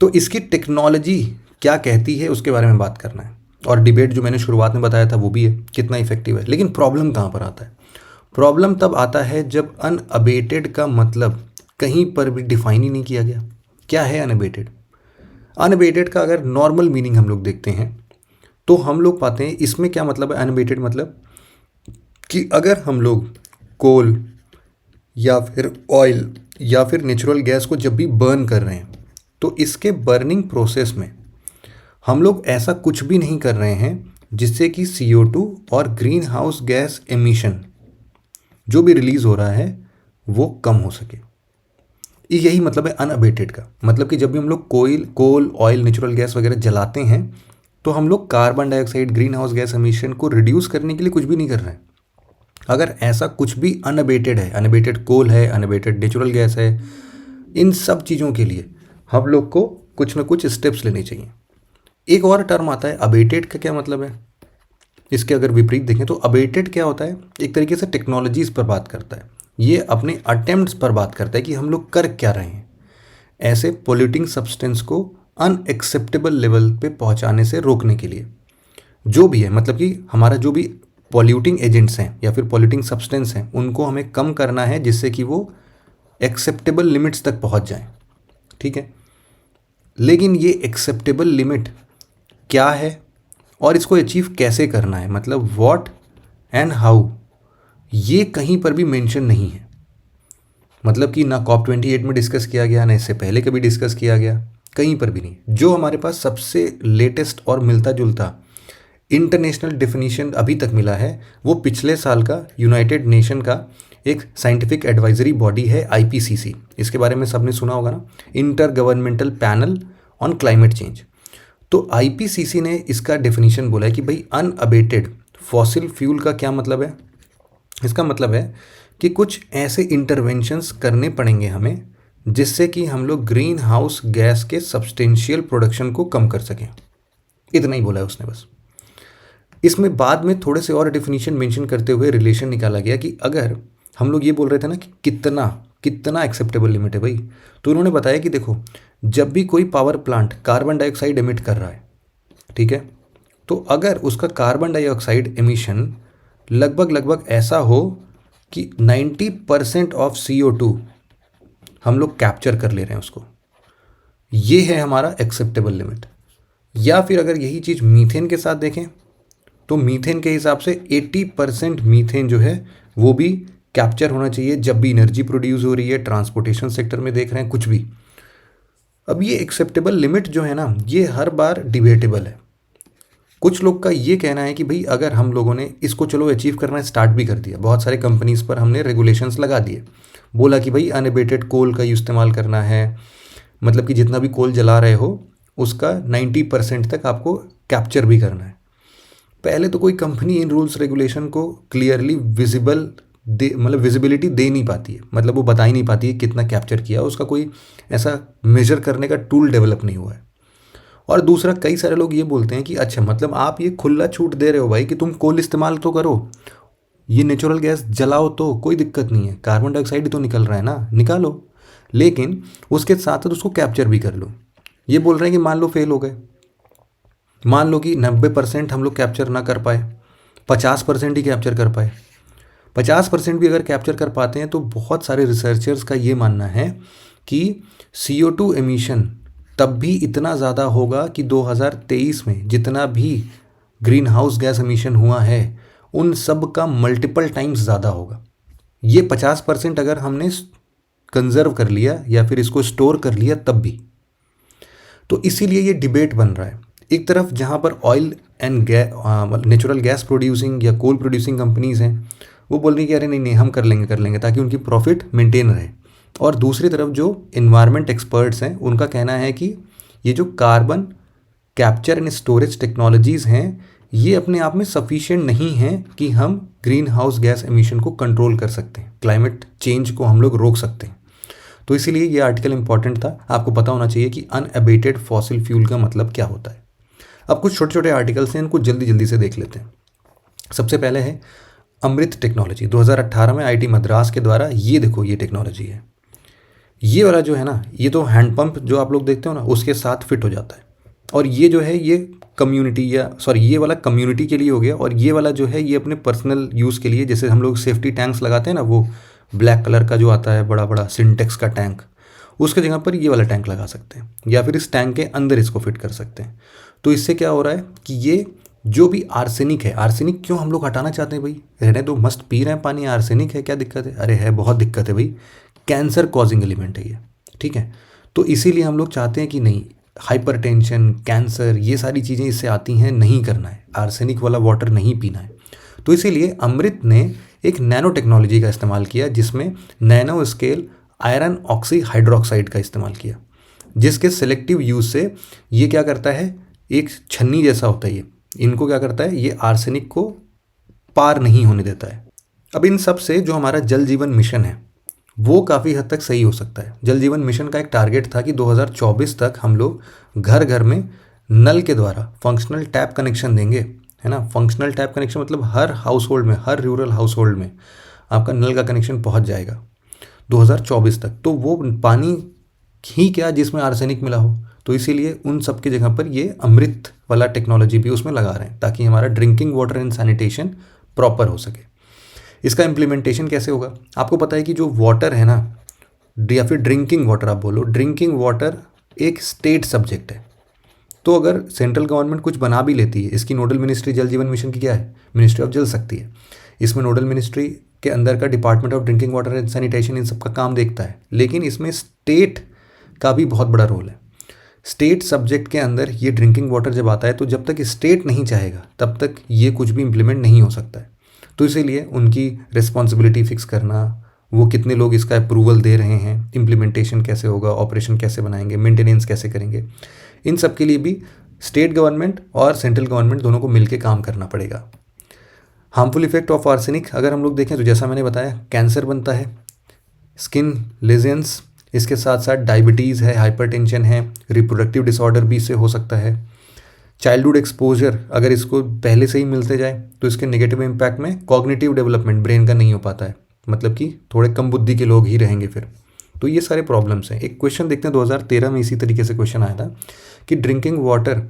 तो इसकी टेक्नोलॉजी क्या कहती है उसके बारे में बात करना है, और डिबेट जो मैंने शुरुआत में बताया था वो भी है कितना इफेक्टिव है। लेकिन प्रॉब्लम कहाँ पर आता है? प्रॉब्लम तब आता है जब अनअबेटेड का मतलब कहीं पर भी डिफाइन ही नहीं किया गया। क्या है अनअबेटेड? अनअबेटेड का अगर नॉर्मल मीनिंग हम लोग देखते हैं तो हम लोग पाते हैं इसमें क्या मतलब है। अनअबेटेड मतलब कि अगर हम लोग कोल या फिर ऑयल या फिर नेचुरल गैस को जब भी बर्न कर रहे हैं तो इसके बर्निंग प्रोसेस में हम लोग ऐसा कुछ भी नहीं कर रहे हैं जिससे कि CO2 और ग्रीन हाउस गैस एमिशन जो भी रिलीज़ हो रहा है वो कम हो सके। यही मतलब है अनअबेटेड का। मतलब कि जब भी हम लोग कोल ऑयल नेचुरल गैस वगैरह जलाते हैं तो हम लोग carbon dioxide green house gas emission को रिड्यूस करने के लिए कुछ भी नहीं कर रहे हैं। अगर ऐसा कुछ भी अनअबेटेड है, अनअबेटेड कोल है, अनअबेटेड नेचुरल गैस है, इन सब चीज़ों के लिए हम लोग को कुछ ना कुछ स्टेप्स लेने चाहिए। एक और टर्म आता है अबेटेड का। क्या मतलब है इसके? अगर विपरीत देखें तो अबेटेड क्या होता है? एक तरीके से टेक्नोलॉजीज पर बात करता है। ये अपने अटेम्प्ट्स पर बात करता है कि हम लोग कर क्या रहे हैं ऐसे पोल्यूटिंग सब्सटेंस को अनएक्सेप्टेबल लेवल पे पहुंचाने से रोकने के लिए। जो भी है, मतलब कि हमारा जो भी पॉल्यूटिंग एजेंट्स हैं या फिर पॉल्यूटिंग सब्सटेंस हैं उनको हमें कम करना है जिससे कि वो एक्सेप्टेबल लिमिट्स तक पहुंच जाएं। ठीक है, लेकिन ये एक्सेप्टेबल लिमिट क्या है और इसको अचीव कैसे करना है, मतलब व्हाट एंड हाउ, ये कहीं पर भी मेंशन नहीं है। मतलब कि ना COP28 में डिस्कस किया गया, ना इससे पहले कभी डिस्कस किया गया, कहीं पर भी नहीं। जो हमारे पास सबसे लेटेस्ट और मिलता जुलता इंटरनेशनल डेफिनेशन अभी तक मिला है वो पिछले साल का यूनाइटेड नेशन का एक साइंटिफिक एडवाइजरी बॉडी है IPCC। इसके बारे में सबने सुना होगा ना, inter governmental panel on climate change. तो IPCC ने इसका डेफिनेशन बोला है कि भाई अनअबेटेड फॉसिल फ्यूल का क्या मतलब है। इसका मतलब है कि कुछ ऐसे इंटरवेंशंस करने पड़ेंगे हमें जिससे कि हम लोग ग्रीन हाउस गैस के सब्सटेंशियल प्रोडक्शन को कम कर सकें। इतना ही बोला है उसने बस। इसमें बाद में थोड़े से और डेफिनेशन मेंशन करते हुए रिलेशन निकाला गया कि अगर हम लोग ये बोल रहे थे ना कि कितना एक्सेप्टेबल लिमिट है भाई, तो उन्होंने बताया कि देखो जब भी कोई power plant carbon dioxide emit कर रहा है, ठीक है, तो अगर उसका कार्बन डाइऑक्साइड एमिशन लगभग ऐसा हो कि 90% ऑफ CO2 हम लोग कैप्चर कर ले रहे हैं उसको, ये है हमारा एक्सेप्टेबल लिमिट। या फिर अगर यही चीज़ मीथेन के साथ देखें तो मीथेन के हिसाब से 80% मीथेन जो है वो भी कैप्चर होना चाहिए जब भी एनर्जी प्रोड्यूस हो रही है, ट्रांसपोर्टेशन सेक्टर में देख रहे हैं, कुछ भी। अब ये एक्सेप्टेबल लिमिट जो है ना, ये हर बार डिबेटेबल है। कुछ लोग का ये कहना है कि भाई अगर हम लोगों ने इसको चलो अचीव करना स्टार्ट भी कर दिया, बहुत सारे कंपनीज़ पर हमने रेगुलेशंस लगा दिए, बोला कि भाई अनएबेटेड कोल का इस्तेमाल करना है, मतलब कि जितना भी कोल जला रहे हो उसका 90% तक आपको कैप्चर भी करना है। पहले तो कोई कंपनी इन रूल्स रेगुलेशन को क्लियरली विजिबिलिटी दे नहीं पाती है, मतलब वो बता ही नहीं पाती है कितना कैप्चर किया, उसका कोई ऐसा मेजर करने का टूल डेवलप नहीं हुआ है। और दूसरा, कई सारे लोग ये बोलते हैं कि अच्छा मतलब आप ये खुला छूट दे रहे हो भाई कि तुम कोल इस्तेमाल तो करो, ये नेचुरल गैस जलाओ तो कोई दिक्कत नहीं है, कार्बन डाइऑक्साइड तो निकल रहा है ना, निकालो, लेकिन उसके साथ साथ उसको कैप्चर भी कर लो। ये बोल रहे हैं कि मान लो फेल हो गए, मान लो कि 90% हम लोग कैप्चर ना कर पाए, 50% ही कैप्चर कर पाए। 50% भी अगर कैप्चर कर पाते हैं तो बहुत सारे रिसर्चर्स का ये मानना है कि CO2 एमिशन तब भी इतना ज़्यादा होगा कि 2023 में जितना भी ग्रीन हाउस गैस एमिशन हुआ है उन सब का मल्टीपल टाइम्स ज़्यादा होगा। ये 50% अगर हमने कंजर्व कर लिया या फिर इसको स्टोर कर लिया तब भी। तो इसीलिए ये डिबेट बन रहा है। एक तरफ जहाँ पर oil and natural gas producing या कोल प्रोड्यूसिंग कंपनीज़ हैं वो बोल रही है कि अरे नहीं हम कर लेंगे ताकि उनकी प्रॉफिट मेंटेन रहे, और दूसरी तरफ जो इन्वायरमेंट एक्सपर्ट्स हैं उनका कहना है कि ये जो carbon capture and storage technologies हैं ये अपने आप में सफिशिएंट नहीं है कि हम ग्रीन हाउस गैस एमिशन को कंट्रोल कर सकते हैं, क्लाइमेट चेंज को हम लोग रोक सकते हैं। तो इसीलिए ये आर्टिकल इंपॉर्टेंट था, आपको पता होना चाहिए कि अनएबेटेड फॉसिल फ्यूल का मतलब क्या होता है। अब कुछ छोटे छोटे आर्टिकल्स हैं, इनको जल्दी जल्दी से देख लेते हैं। सबसे पहले है अमृत टेक्नोलॉजी, 2018 में आईटी मद्रास के द्वारा, ये देखो ये टेक्नोलॉजी है। ये वाला जो है ना, ये तो हैंडपंप जो आप लोग देखते हो ना, उसके साथ फिट हो जाता है। और ये जो है ये कम्युनिटी या सॉरी ये वाला कम्युनिटी के लिए हो गया, और ये वाला जो है ये अपने पर्सनल यूज़ के लिए, जैसे हम लोग सेफ्टी टैंक्स लगाते हैं ना, वो ब्लैक कलर का जो आता है बड़ा बड़ा सिंटेक्स का टैंक, उसके जगह पर ये वाला टैंक लगा सकते हैं, या फिर इस टैंक के अंदर इसको फिट कर सकते हैं। तो इससे क्या हो रहा है कि ये जो भी आर्सेनिक है, आर्सेनिक क्यों हम लोग हटाना चाहते हैं भाई, रहने दो, मस्त पी रहे हैं पानी, आर्सेनिक है क्या दिक्कत है, अरे है बहुत दिक्कत है भाई, कैंसर कॉजिंग एलिमेंट है ये, ठीक है। तो इसीलिए हम लोग चाहते हैं कि नहीं, हाइपरटेंशन, कैंसर, ये सारी चीज़ें इससे आती हैं, नहीं करना है, आर्सेनिक वाला वाटर नहीं पीना है। तो इसीलिए अमृत ने एक नैनो टेक्नोलॉजी का इस्तेमाल किया, जिसमें nano scale iron oxy hydroxide का इस्तेमाल किया, जिसके सेलेक्टिव यूज़ से ये क्या करता है, एक छन्नी जैसा होता है, ये इनको क्या करता है, ये आर्सेनिक को पार नहीं होने देता है। अब इन सब से जो हमारा जल जीवन मिशन है वो काफ़ी हद तक सही हो सकता है। जल जीवन मिशन का एक टारगेट था कि 2024 तक हम लोग घर घर में नल के द्वारा फंक्शनल टैप कनेक्शन देंगे, है ना। फंक्शनल टैप कनेक्शन मतलब हर हाउस होल्ड में, हर रूरल हाउस होल्ड में आपका नल का कनेक्शन पहुंच जाएगा 2024 तक। तो वो पानी ही क्या जिसमें आर्सेनिक मिला हो, तो इसीलिए उन सब की जगह पर ये अमृत वाला टेक्नोलॉजी भी उसमें लगा रहे हैं, ताकि हमारा drinking water and sanitation proper हो सके। इसका इम्प्लीमेंटेशन कैसे होगा, आपको पता है कि जो वाटर है ना, या फिर ड्रिंकिंग वाटर आप बोलो, ड्रिंकिंग वाटर एक स्टेट सब्जेक्ट है। तो अगर सेंट्रल गवर्नमेंट कुछ बना भी लेती है, इसकी नोडल मिनिस्ट्री जल जीवन मिशन की क्या है, मिनिस्ट्री ऑफ जल शक्ति है। इसमें नोडल मिनिस्ट्री के अंदर का department of drinking water and sanitation इन सब का काम देखता है, लेकिन इसमें स्टेट का भी बहुत बड़ा रोल है। स्टेट सब्जेक्ट के अंदर ये ड्रिंकिंग वाटर जब आता है, तो जब तक स्टेट नहीं चाहेगा तब तक ये कुछ भी इम्प्लीमेंट नहीं हो सकता है। तो इसीलिए उनकी रिस्पॉन्सिबिलिटी फिक्स करना, वो कितने लोग इसका अप्रूवल दे रहे हैं, इम्प्लीमेंटेशन कैसे होगा, ऑपरेशन कैसे बनाएंगे, मेंटेनेंस कैसे करेंगे, इन सब के लिए भी स्टेट गवर्नमेंट और सेंट्रल गवर्नमेंट दोनों को मिलकर काम करना पड़ेगा। हार्मफुल इफेक्ट ऑफ आर्सेनिक अगर हम लोग देखें तो जैसा मैंने बताया, कैंसर बनता है, स्किन लेजेंस, इसके साथ साथ डायबिटीज़ है, हाइपरटेंशन है, रिप्रोडक्टिव डिसऑर्डर भी इससे हो सकता है। चाइल्डहुड एक्सपोजर अगर इसको पहले से ही मिलते जाए तो इसके नेगेटिव इम्पैक्ट में कॉग्निटिव डेवलपमेंट ब्रेन का नहीं हो पाता है, मतलब कि थोड़े कम बुद्धि के लोग ही रहेंगे फिर। तो ये सारे प्रॉब्लम्स हैं। एक क्वेश्चन देखते हैं, 2013 में इसी तरीके से क्वेश्चन आया था कि ड्रिंकिंग वाटर,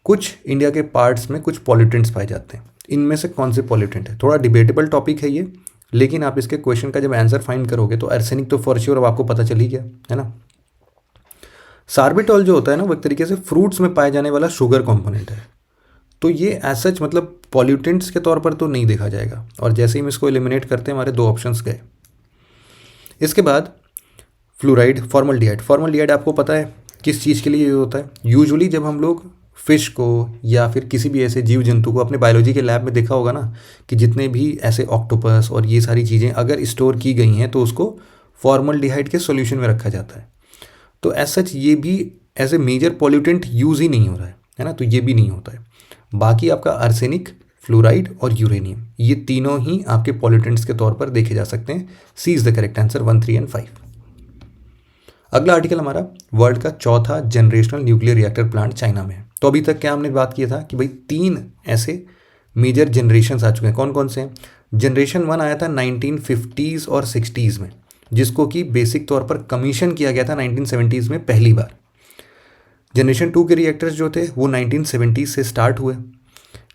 कुछ इंडिया के पार्ट्स में कुछ पॉल्यूटेंट्स पाए जाते हैं, इनमें से कौन से पॉल्यूटेंट है। थोड़ा डिबेटेबल टॉपिक है ये, लेकिन आप इसके क्वेश्चन का जब आंसर फाइंड करोगे तो आर्सेनिक तो फॉर श्योर अब आपको पता चल ही गया, है ना। सार्बिटॉल जो होता है ना, वो एक तरीके से फ्रूट्स में पाए जाने वाला शुगर कंपोनेंट है। तो ये एज सच मतलब पॉल्यूटेंट्स के तौर पर तो नहीं देखा जाएगा, और जैसे ही हम इसको एलिमिनेट करते हैं हमारे दो ऑप्शंस गए। इसके बाद फ्लोराइड, फॉर्मल्डिहाइड। फॉर्मल्डिहाइड आपको पता है किस चीज़ के लिए यूज होता है। यूजुअली जब हम लोग फिश को या फिर किसी भी ऐसे जीव जंतु को अपने बायोलॉजी के लैब में देखा होगा ना, कि जितने भी ऐसे ऑक्टोपस और ये सारी चीज़ें अगर स्टोर की गई हैं तो उसको फॉर्मल्डिहाइड के सॉल्यूशन में रखा जाता है। तो एज सच ये भी as a major pollutant use ही नहीं हो रहा है ना, तो ये भी नहीं होता है। बाकी आपका आर्सेनिक, फ्लोराइड और यूरेनियम, ये तीनों ही आपके पॉल्यूटेंट्स के तौर पर देखे जा सकते हैं। C is the correct answer 1, 3 and 5। अगला आर्टिकल हमारा वर्ल्ड का चौथा generational nuclear reactor plant China में है। तो अभी तक क्या हमने बात किया था कि भाई 3 ऐसे मेजर जनरेशन आ चुके हैं। कौन कौन से हैं? जनरेशन 1 आया था 1950s और 60s में, जिसको कि बेसिक तौर पर कमीशन किया गया था 1970s में पहली बार। जनरेशन 2 के रिएक्टर्स जो थे वो 1970s से स्टार्ट हुए,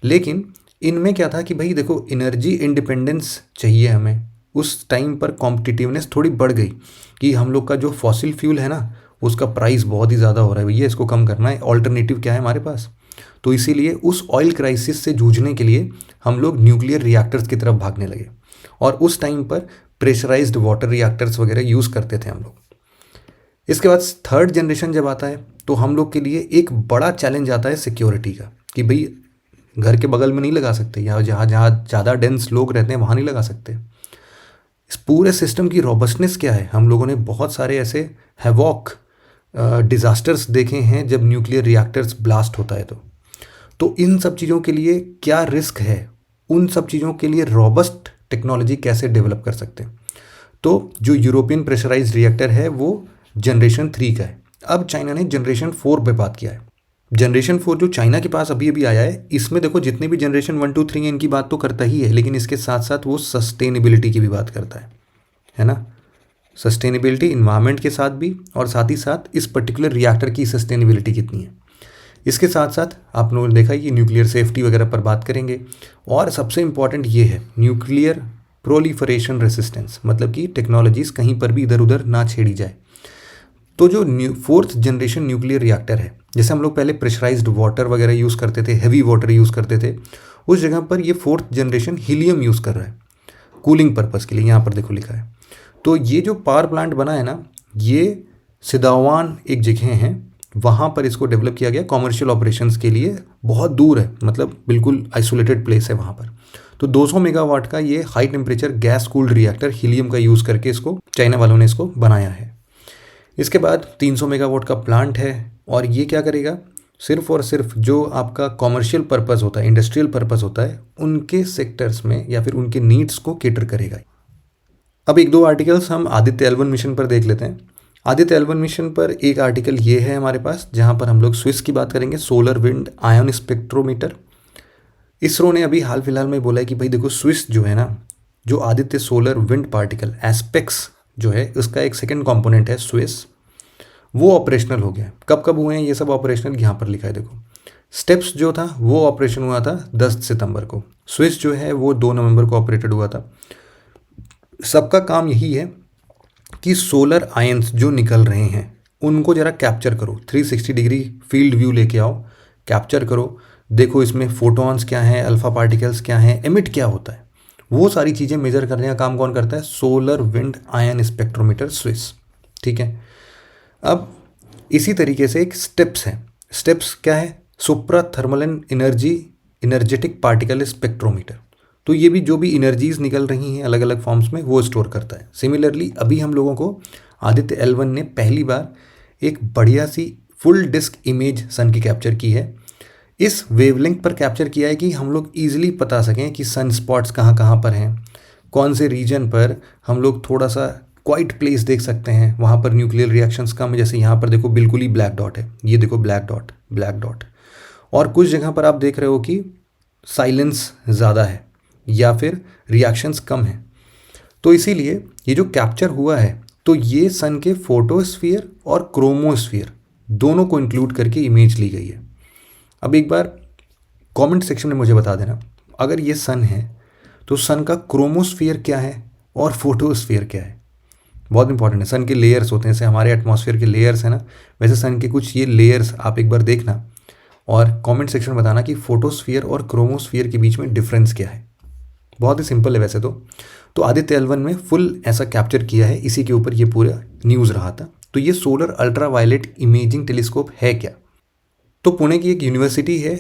लेकिन इनमें क्या था कि भाई देखो एनर्जी इंडिपेंडेंस चाहिए हमें। उस टाइम पर कॉम्पिटिटिवनेस थोड़ी बढ़ गई कि हम लोग का जो फॉसिल फ्यूल है ना, उसका प्राइस बहुत ही ज़्यादा हो रहा है भैया, इसको कम करना है, ऑल्टरनेटिव क्या है हमारे पास। तो इसीलिए उस ऑयल क्राइसिस से जूझने के लिए हम लोग न्यूक्लियर रिएक्टर्स की तरफ भागने लगे, और उस टाइम पर प्रेशराइज्ड वाटर रिएक्टर्स वगैरह यूज़ करते थे हम लोग। इसके बाद थर्ड जनरेशन जब आता है तो हम लोग के लिए एक बड़ा चैलेंज आता है सिक्योरिटी का, कि भाई घर के बगल में नहीं लगा सकते, या जहाँ जहाँ ज़्यादा डेंस लोग रहते हैं वहाँ नहीं लगा सकते। इस पूरे सिस्टम की रॉबस्टनेस क्या है, हम लोगों ने बहुत सारे ऐसे हैवॉक डिज़ास्टर्स देखे हैं जब न्यूक्लियर रिएक्टर्स ब्लास्ट होता है। तो तो इन सब चीज़ों के लिए क्या रिस्क है, उन सब चीज़ों के लिए रॉबस्ट टेक्नोलॉजी कैसे डेवलप कर सकते हैं। तो जो यूरोपियन प्रेशराइज्ड रिएक्टर है वो जनरेशन 3 का है। अब चाइना ने जनरेशन 4 पे बात किया है। जनरेशन 4 जो चाइना के पास अभी अभी आया है, इसमें देखो जितने भी जनरेशन 1 2 3 है इनकी बात तो करता ही है, लेकिन इसके साथ साथ वो सस्टेनेबिलिटी की भी बात करता है ना। सस्टेनेबिलिटी इन्वायरमेंट के साथ भी, और साथ ही साथ इस पर्टिकुलर रिएक्टर की सस्टेनेबिलिटी कितनी है। इसके साथ साथ आप लोगों ने देखा कि न्यूक्लियर सेफ्टी वगैरह पर बात करेंगे, और सबसे इम्पॉर्टेंट ये है न्यूक्लियर प्रोलिफरेशन रेसिस्टेंस, मतलब कि टेक्नोलॉजीज़ कहीं पर भी इधर उधर ना छेड़ी जाए। तो जो 4th जनरेशन न्यूक्लियर रिएक्टर है, जैसे हम लोग पहले प्रेशराइज्ड वाटर वगैरह यूज़ करते थे, हैवी वाटर यूज़ करते थे, उस जगह पर ये 4th जनरेशन हीलियम यूज़ कर रहा है कूलिंग पर्पज़ के लिए। यहाँ पर देखो लिखा है। तो ये जो पावर प्लांट बना है ना, ये सिदावान एक जगह है, वहाँ पर इसको डेवलप किया गया कॉमर्शियल ऑपरेशंस के लिए। बहुत दूर है, मतलब बिल्कुल आइसोलेटेड प्लेस है वहाँ पर। तो 200 मेगावाट का ये high temperature gas cooled reactor helium का यूज़ करके इसको चाइना वालों ने इसको बनाया है। इसके बाद 300 मेगावाट का प्लांट है, और ये क्या करेगा, सिर्फ और सिर्फ जो आपका कॉमर्शियल पर्पज़ होता है, इंडस्ट्रियल पर्पज़ होता है, उनके सेक्टर्स में या फिर उनके नीड्स को केटर करेगा। अब एक दो आर्टिकल्स हम आदित्य L1 मिशन पर देख लेते हैं। आदित्य L1 मिशन पर एक आर्टिकल ये है हमारे पास, जहाँ पर हम लोग स्विस की बात करेंगे, solar wind ion spectrometer. ISRO ने अभी हाल फिलहाल में बोला है कि भाई देखो स्विस जो है ना, जो Aditya solar wind particle ASPEX जो है, उसका एक सेकेंड कॉम्पोनेंट है स्विस, वो ऑपरेशनल हो गया। कब कब हुए हैं ये सब ऑपरेशनल, यहाँ पर लिखा है देखो। स्टेप्स जो था वो ऑपरेशन हुआ था 10 सितंबर को। स्विस जो है वो 2 नवंबर को ऑपरेटेड हुआ था। सबका काम यही है कि सोलर आयंस जो निकल रहे हैं उनको ज़रा कैप्चर करो, 360 डिग्री फील्ड व्यू लेके आओ, कैप्चर करो, देखो इसमें फोटॉन्स क्या हैं, अल्फा पार्टिकल्स क्या हैं, एमिट क्या होता है, वो सारी चीज़ें मेजर करने का काम कौन करता है, solar wind ion spectrometer Swiss. ठीक है। अब इसी तरीके से एक स्टेप्स है। स्टेप्स क्या है, supra thermal and energetic particle spectrometer. तो ये भी जो भी इनर्जीज निकल रही हैं अलग अलग फॉर्म्स में, वो स्टोर करता है। सिमिलरली अभी हम लोगों को आदित्य L1 ने पहली बार एक बढ़िया सी फुल डिस्क इमेज सन की कैप्चर की है। इस वेवलेंथ पर कैप्चर किया है कि हम लोग ईजिली बता सकें कि सन स्पॉट्स कहाँ कहाँ पर हैं, कौन से रीजन पर हम लोग थोड़ा सा क्वाइट प्लेस देख सकते हैं, वहाँ पर न्यूक्लियर रिएक्शंस कम है। जैसे यहाँ पर देखो बिल्कुल ही ब्लैक डॉट है, ये देखो ब्लैक डॉट ब्लैक डॉट। और कुछ जगह पर आप देख रहे हो कि साइलेंस ज़्यादा है या फिर रिएक्शंस कम हैं। तो इसीलिए ये जो कैप्चर हुआ है, तो ये सन के फोटोस्फीयर और क्रोमोस्फीयर दोनों को इंक्लूड करके इमेज ली गई है। अब एक बार कमेंट सेक्शन में मुझे बता देना, अगर ये सन है तो सन का क्रोमोस्फीयर क्या है और फोटोस्फीयर क्या है। बहुत इंपॉर्टेंट है। सन के लेयर्स होते हैं, जैसे हमारे एटमॉस्फेयर के लेयर्स हैं ना, वैसे सन के कुछ ये लेयर्स आप एक बार देखना और कमेंट सेक्शन में बताना कि फोटोस्फीयर और क्रोमोस्फीयर के बीच में डिफरेंस क्या है। बहुत ही सिंपल है वैसे तो आदित्य L1 में फुल ऐसा कैप्चर किया है, इसी के ऊपर ये पूरा न्यूज़ रहा था। तो ये solar ultraviolet imaging telescope है क्या, तो पुणे की एक यूनिवर्सिटी है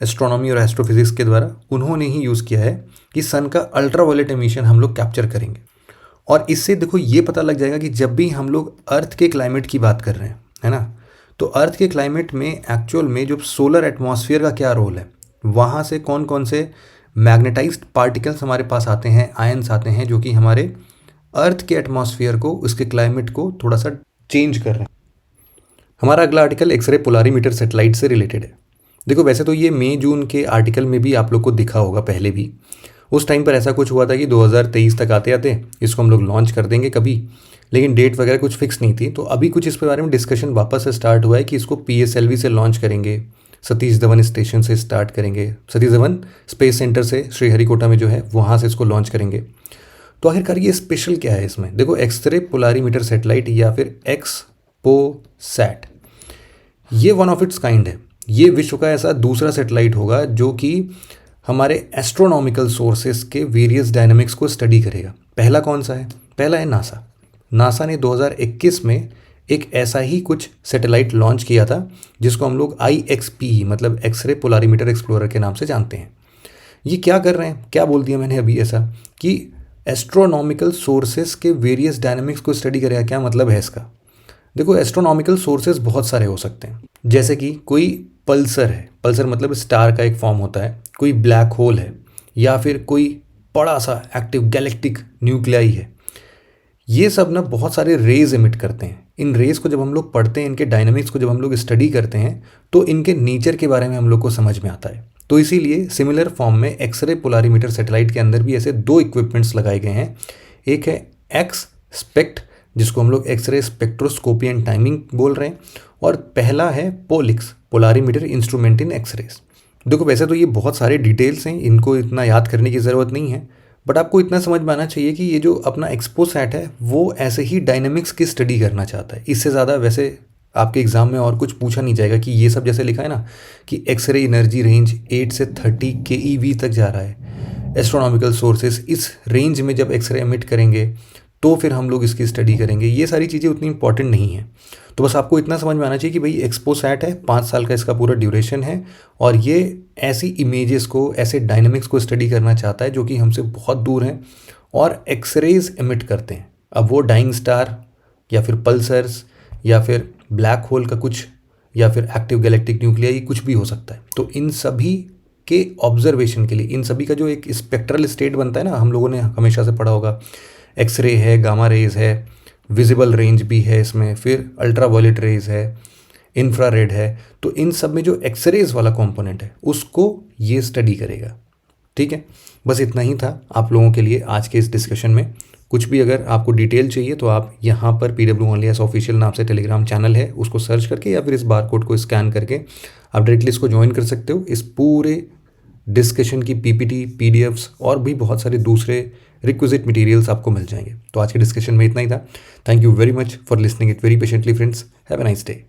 एस्ट्रोनॉमी और एस्ट्रोफिजिक्स के द्वारा, उन्होंने ही यूज़ किया है कि सन का अल्ट्रा वायलेट एमिशन हम लोग कैप्चर करेंगे। और इससे देखो ये पता लग जाएगा कि जब भी हम लोग अर्थ के क्लाइमेट की बात कर रहे हैं, है ना, तो अर्थ के क्लाइमेट में एक्चुअल में जो सोलर एटमॉस्फेयर का क्या रोल है, वहाँ से कौन कौन से मैग्नेटाइज्ड पार्टिकल्स हमारे पास आते हैं, आयंस आते हैं, जो कि हमारे अर्थ के एटमॉस्फेयर को, उसके क्लाइमेट को थोड़ा सा चेंज कर रहे हैं। हमारा अगला आर्टिकल एक्सरे पोलारीमीटर सैटेलाइट से रिलेटेड है। देखो वैसे तो ये मई जून के आर्टिकल में भी आप लोग को दिखा होगा पहले भी, उस टाइम पर ऐसा कुछ हुआ था कि 2023 तक आते आते इसको हम लोग लॉन्च कर देंगे कभी, लेकिन डेट वगैरह कुछ फिक्स नहीं थी। तो अभी कुछ इस बारे में डिस्कशन वापस से स्टार्ट हुआ है कि इसको PSLV से लॉन्च करेंगे, सतीश धवन स्टेशन से स्टार्ट करेंगे, सतीश धवन स्पेस सेंटर से श्रीहरिकोटा में जो है वहाँ से इसको लॉन्च करेंगे। तो आखिरकार ये स्पेशल क्या है इसमें, देखो एक्सरे पोलारीमीटर सैटेलाइट या फिर एक्सपोसैट, ये वन ऑफ इट्स काइंड है। ये विश्व का ऐसा दूसरा सैटेलाइट होगा जो कि हमारे एस्ट्रोनॉमिकल सोर्सेस के वेरियस डायनामिक्स को स्टडी करेगा। पहला कौन सा है, पहला है नासा ने 2021 में एक ऐसा ही कुछ सैटेलाइट लॉन्च किया था जिसको हम लोग IXP मतलब एक्सरे पोलारीमीटर एक्सप्लोरर के नाम से जानते हैं। ये क्या कर रहे हैं, क्या बोल दिया मैंने अभी ऐसा कि एस्ट्रोनॉमिकल सोर्सेस के वेरियस डायनामिक्स को स्टडी करेगा। क्या मतलब है इसका, देखो एस्ट्रोनॉमिकल सोर्सेस बहुत सारे हो सकते हैं, जैसे कि कोई पल्सर है, पल्सर मतलब स्टार का एक फॉर्म होता है, कोई ब्लैक होल है, या फिर कोई बड़ा सा एक्टिव गैलेक्टिक न्यूक्लियाई है, ये सब ना बहुत सारे रेज एमिट करते हैं। इन रेज को जब हम लोग पढ़ते हैं, इनके डायनामिक्स को जब हम लोग स्टडी करते हैं, तो इनके नेचर के बारे में हम लोग को समझ में आता है। तो इसीलिए सिमिलर फॉर्म में एक्सरे पोलारीमीटर सैटेलाइट के अंदर भी ऐसे दो इक्विपमेंट्स लगाए गए हैं। एक है एक्स स्पेक्ट, जिसको हम लोग एक्सरे स्पेक्ट्रोस्कोपी एंड टाइमिंग बोल रहे हैं, और पहला है पोलिक्स, पोलारीमीटर इंस्ट्रूमेंट इन एक्सरेज। देखो वैसे तो ये बहुत सारे डिटेल्स हैं, इनको इतना याद करने की ज़रूरत नहीं है, बट आपको इतना समझ में आना चाहिए कि ये जो अपना एक्सपोसैट है वो ऐसे ही डायनेमिक्स की स्टडी करना चाहता है। इससे ज़्यादा वैसे आपके एग्जाम में और कुछ पूछा नहीं जाएगा कि ये सब जैसे लिखा है ना कि एक्सरे एनर्जी रेंज 8 से 30 keV तक जा रहा है, एस्ट्रोनॉमिकल सोर्सेस इस रेंज में जब एक्सरे एमिट करेंगे तो फिर हम लोग इसकी स्टडी करेंगे, ये सारी चीज़ें उतनी इंपॉर्टेंट नहीं है। तो बस आपको इतना समझ में आना चाहिए कि भाई एक्सपोसैट है, 5 साल का इसका पूरा ड्यूरेशन है, और ये ऐसी इमेजेस को, ऐसे डायनामिक्स को स्टडी करना चाहता है जो कि हमसे बहुत दूर हैं और एक्सरेज एमिट करते हैं। अब वो डाइंग स्टार या फिर पल्सर्स या फिर ब्लैक होल का कुछ या फिर एक्टिव गैलेक्टिक न्यूक्लियाई कुछ भी हो सकता है। तो इन सभी के ऑब्जर्वेशन के लिए, इन सभी का जो एक स्पेक्ट्रल स्टेट बनता है ना, हम लोगों ने हमेशा से पढ़ा होगा, एक्सरे है, गामा रेज है, विजिबल रेंज भी है इसमें, फिर अल्ट्रावायलेट रेज है, इंफ्रारेड है, तो इन सब में जो एक्सरेज वाला कंपोनेंट है उसको ये स्टडी करेगा। ठीक है, बस इतना ही था आप लोगों के लिए आज के इस डिस्कशन में। कुछ भी अगर आपको डिटेल चाहिए तो आप यहाँ पर PW ओनली एस ऑफिशियल नाम से टेलीग्राम चैनल है, उसको सर्च करके या फिर इस बार कोड को स्कैन करके आप डायरेक्टली इसको ज्वाइन कर सकते हो। इस पूरे डिस्कशन की PPT, PDFs और भी बहुत सारे दूसरे रिक्विजिट मटेरियल्स आपको मिल जाएंगे। तो आज के डिस्कशन में इतना ही था। Thank you very much for listening it very patiently friends. Have a nice day.